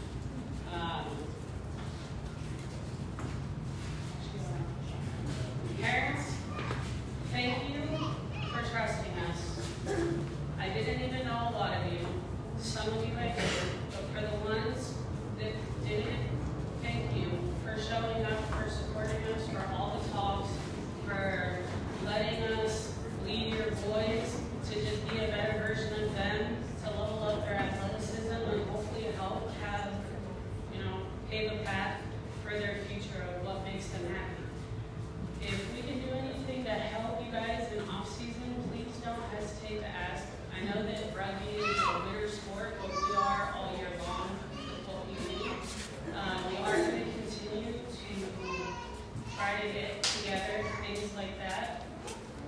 Parents, thank you for trusting us. I didn't even know a lot of you. Some of you I did, but for the ones that didn't, thank you for showing up, for supporting us, for all the talks, for letting us lead your boys to just be a better version of them, to level up their athleticism and hopefully help have, pave a path for their future of what makes them happy. If we can do anything to help you guys in off season, please don't hesitate to ask. I know that rugby is a winter sport, but we are all year long with what we do. We are going to continue to try to get together, things like that.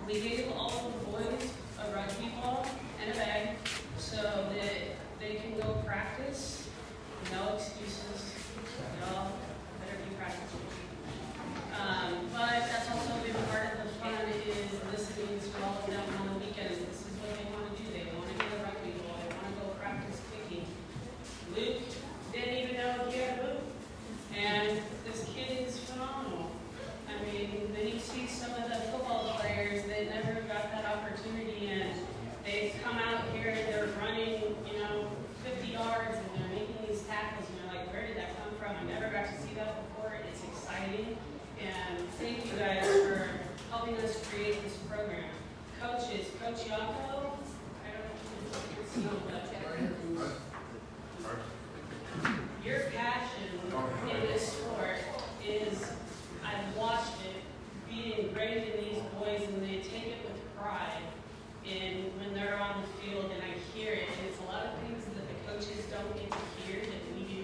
We gave all of the boys a rugby ball and a bag so that they can go practice. No excuses. Y'all better be practicing. But that's also been part of the fun is listening to all of them on the weekends. This is what they want to do. They want to get a rugby ball. They want to go practice kicking. Luke didn't even know he had a boot. And this kid is phenomenal. I mean, then you see some of the football players that never got that opportunity and they come out here and they're running, 50 yards and they're making these tackles and you're like, where did that come from? I never got to see that before. It's exciting. And thank you guys for helping us create this program. Coaches, Coach Yako, I don't know if you can see your passion in this sport is, I've watched it be engraved in these boys and they take it with pride when they're on the field and I hear it. And it's a lot of things that the coaches don't get to hear that we do.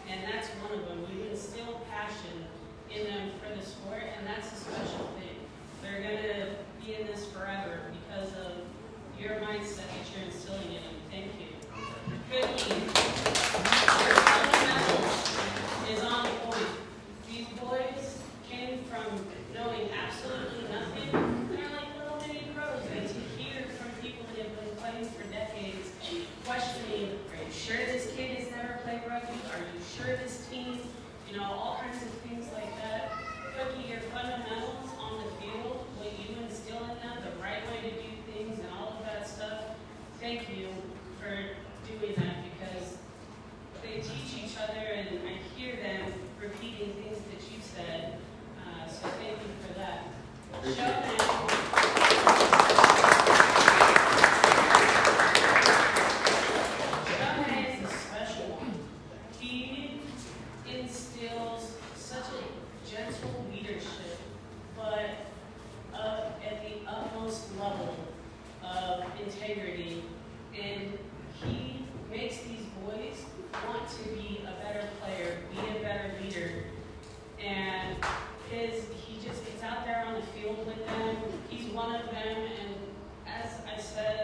And that's one of them. We instill passion in them for the sport and that's a special thing. They're going to be in this forever because of your mindset that you're instilling in them. Thank you. Cookie, your fundamentals is on point. These boys came from knowing absolutely nothing. They're like little mini pros. And to hear from people that have been playing for decades, questioning, are you sure this kid has never played rugby? Are you sure this team? All kinds of things like that. Cookie, your fundamentals on the field, what you instill in them, the right way to do things and all of that stuff. Thank you for doing that because they teach each other and I hear them repeating things that you said. So thank you for that. Shohei is a special one. He instills such a gentle leadership, but at the utmost level of integrity. And he makes these boys want to be a better player, be a better leader. And he just gets out there on the field with them. He's one of them. And as I said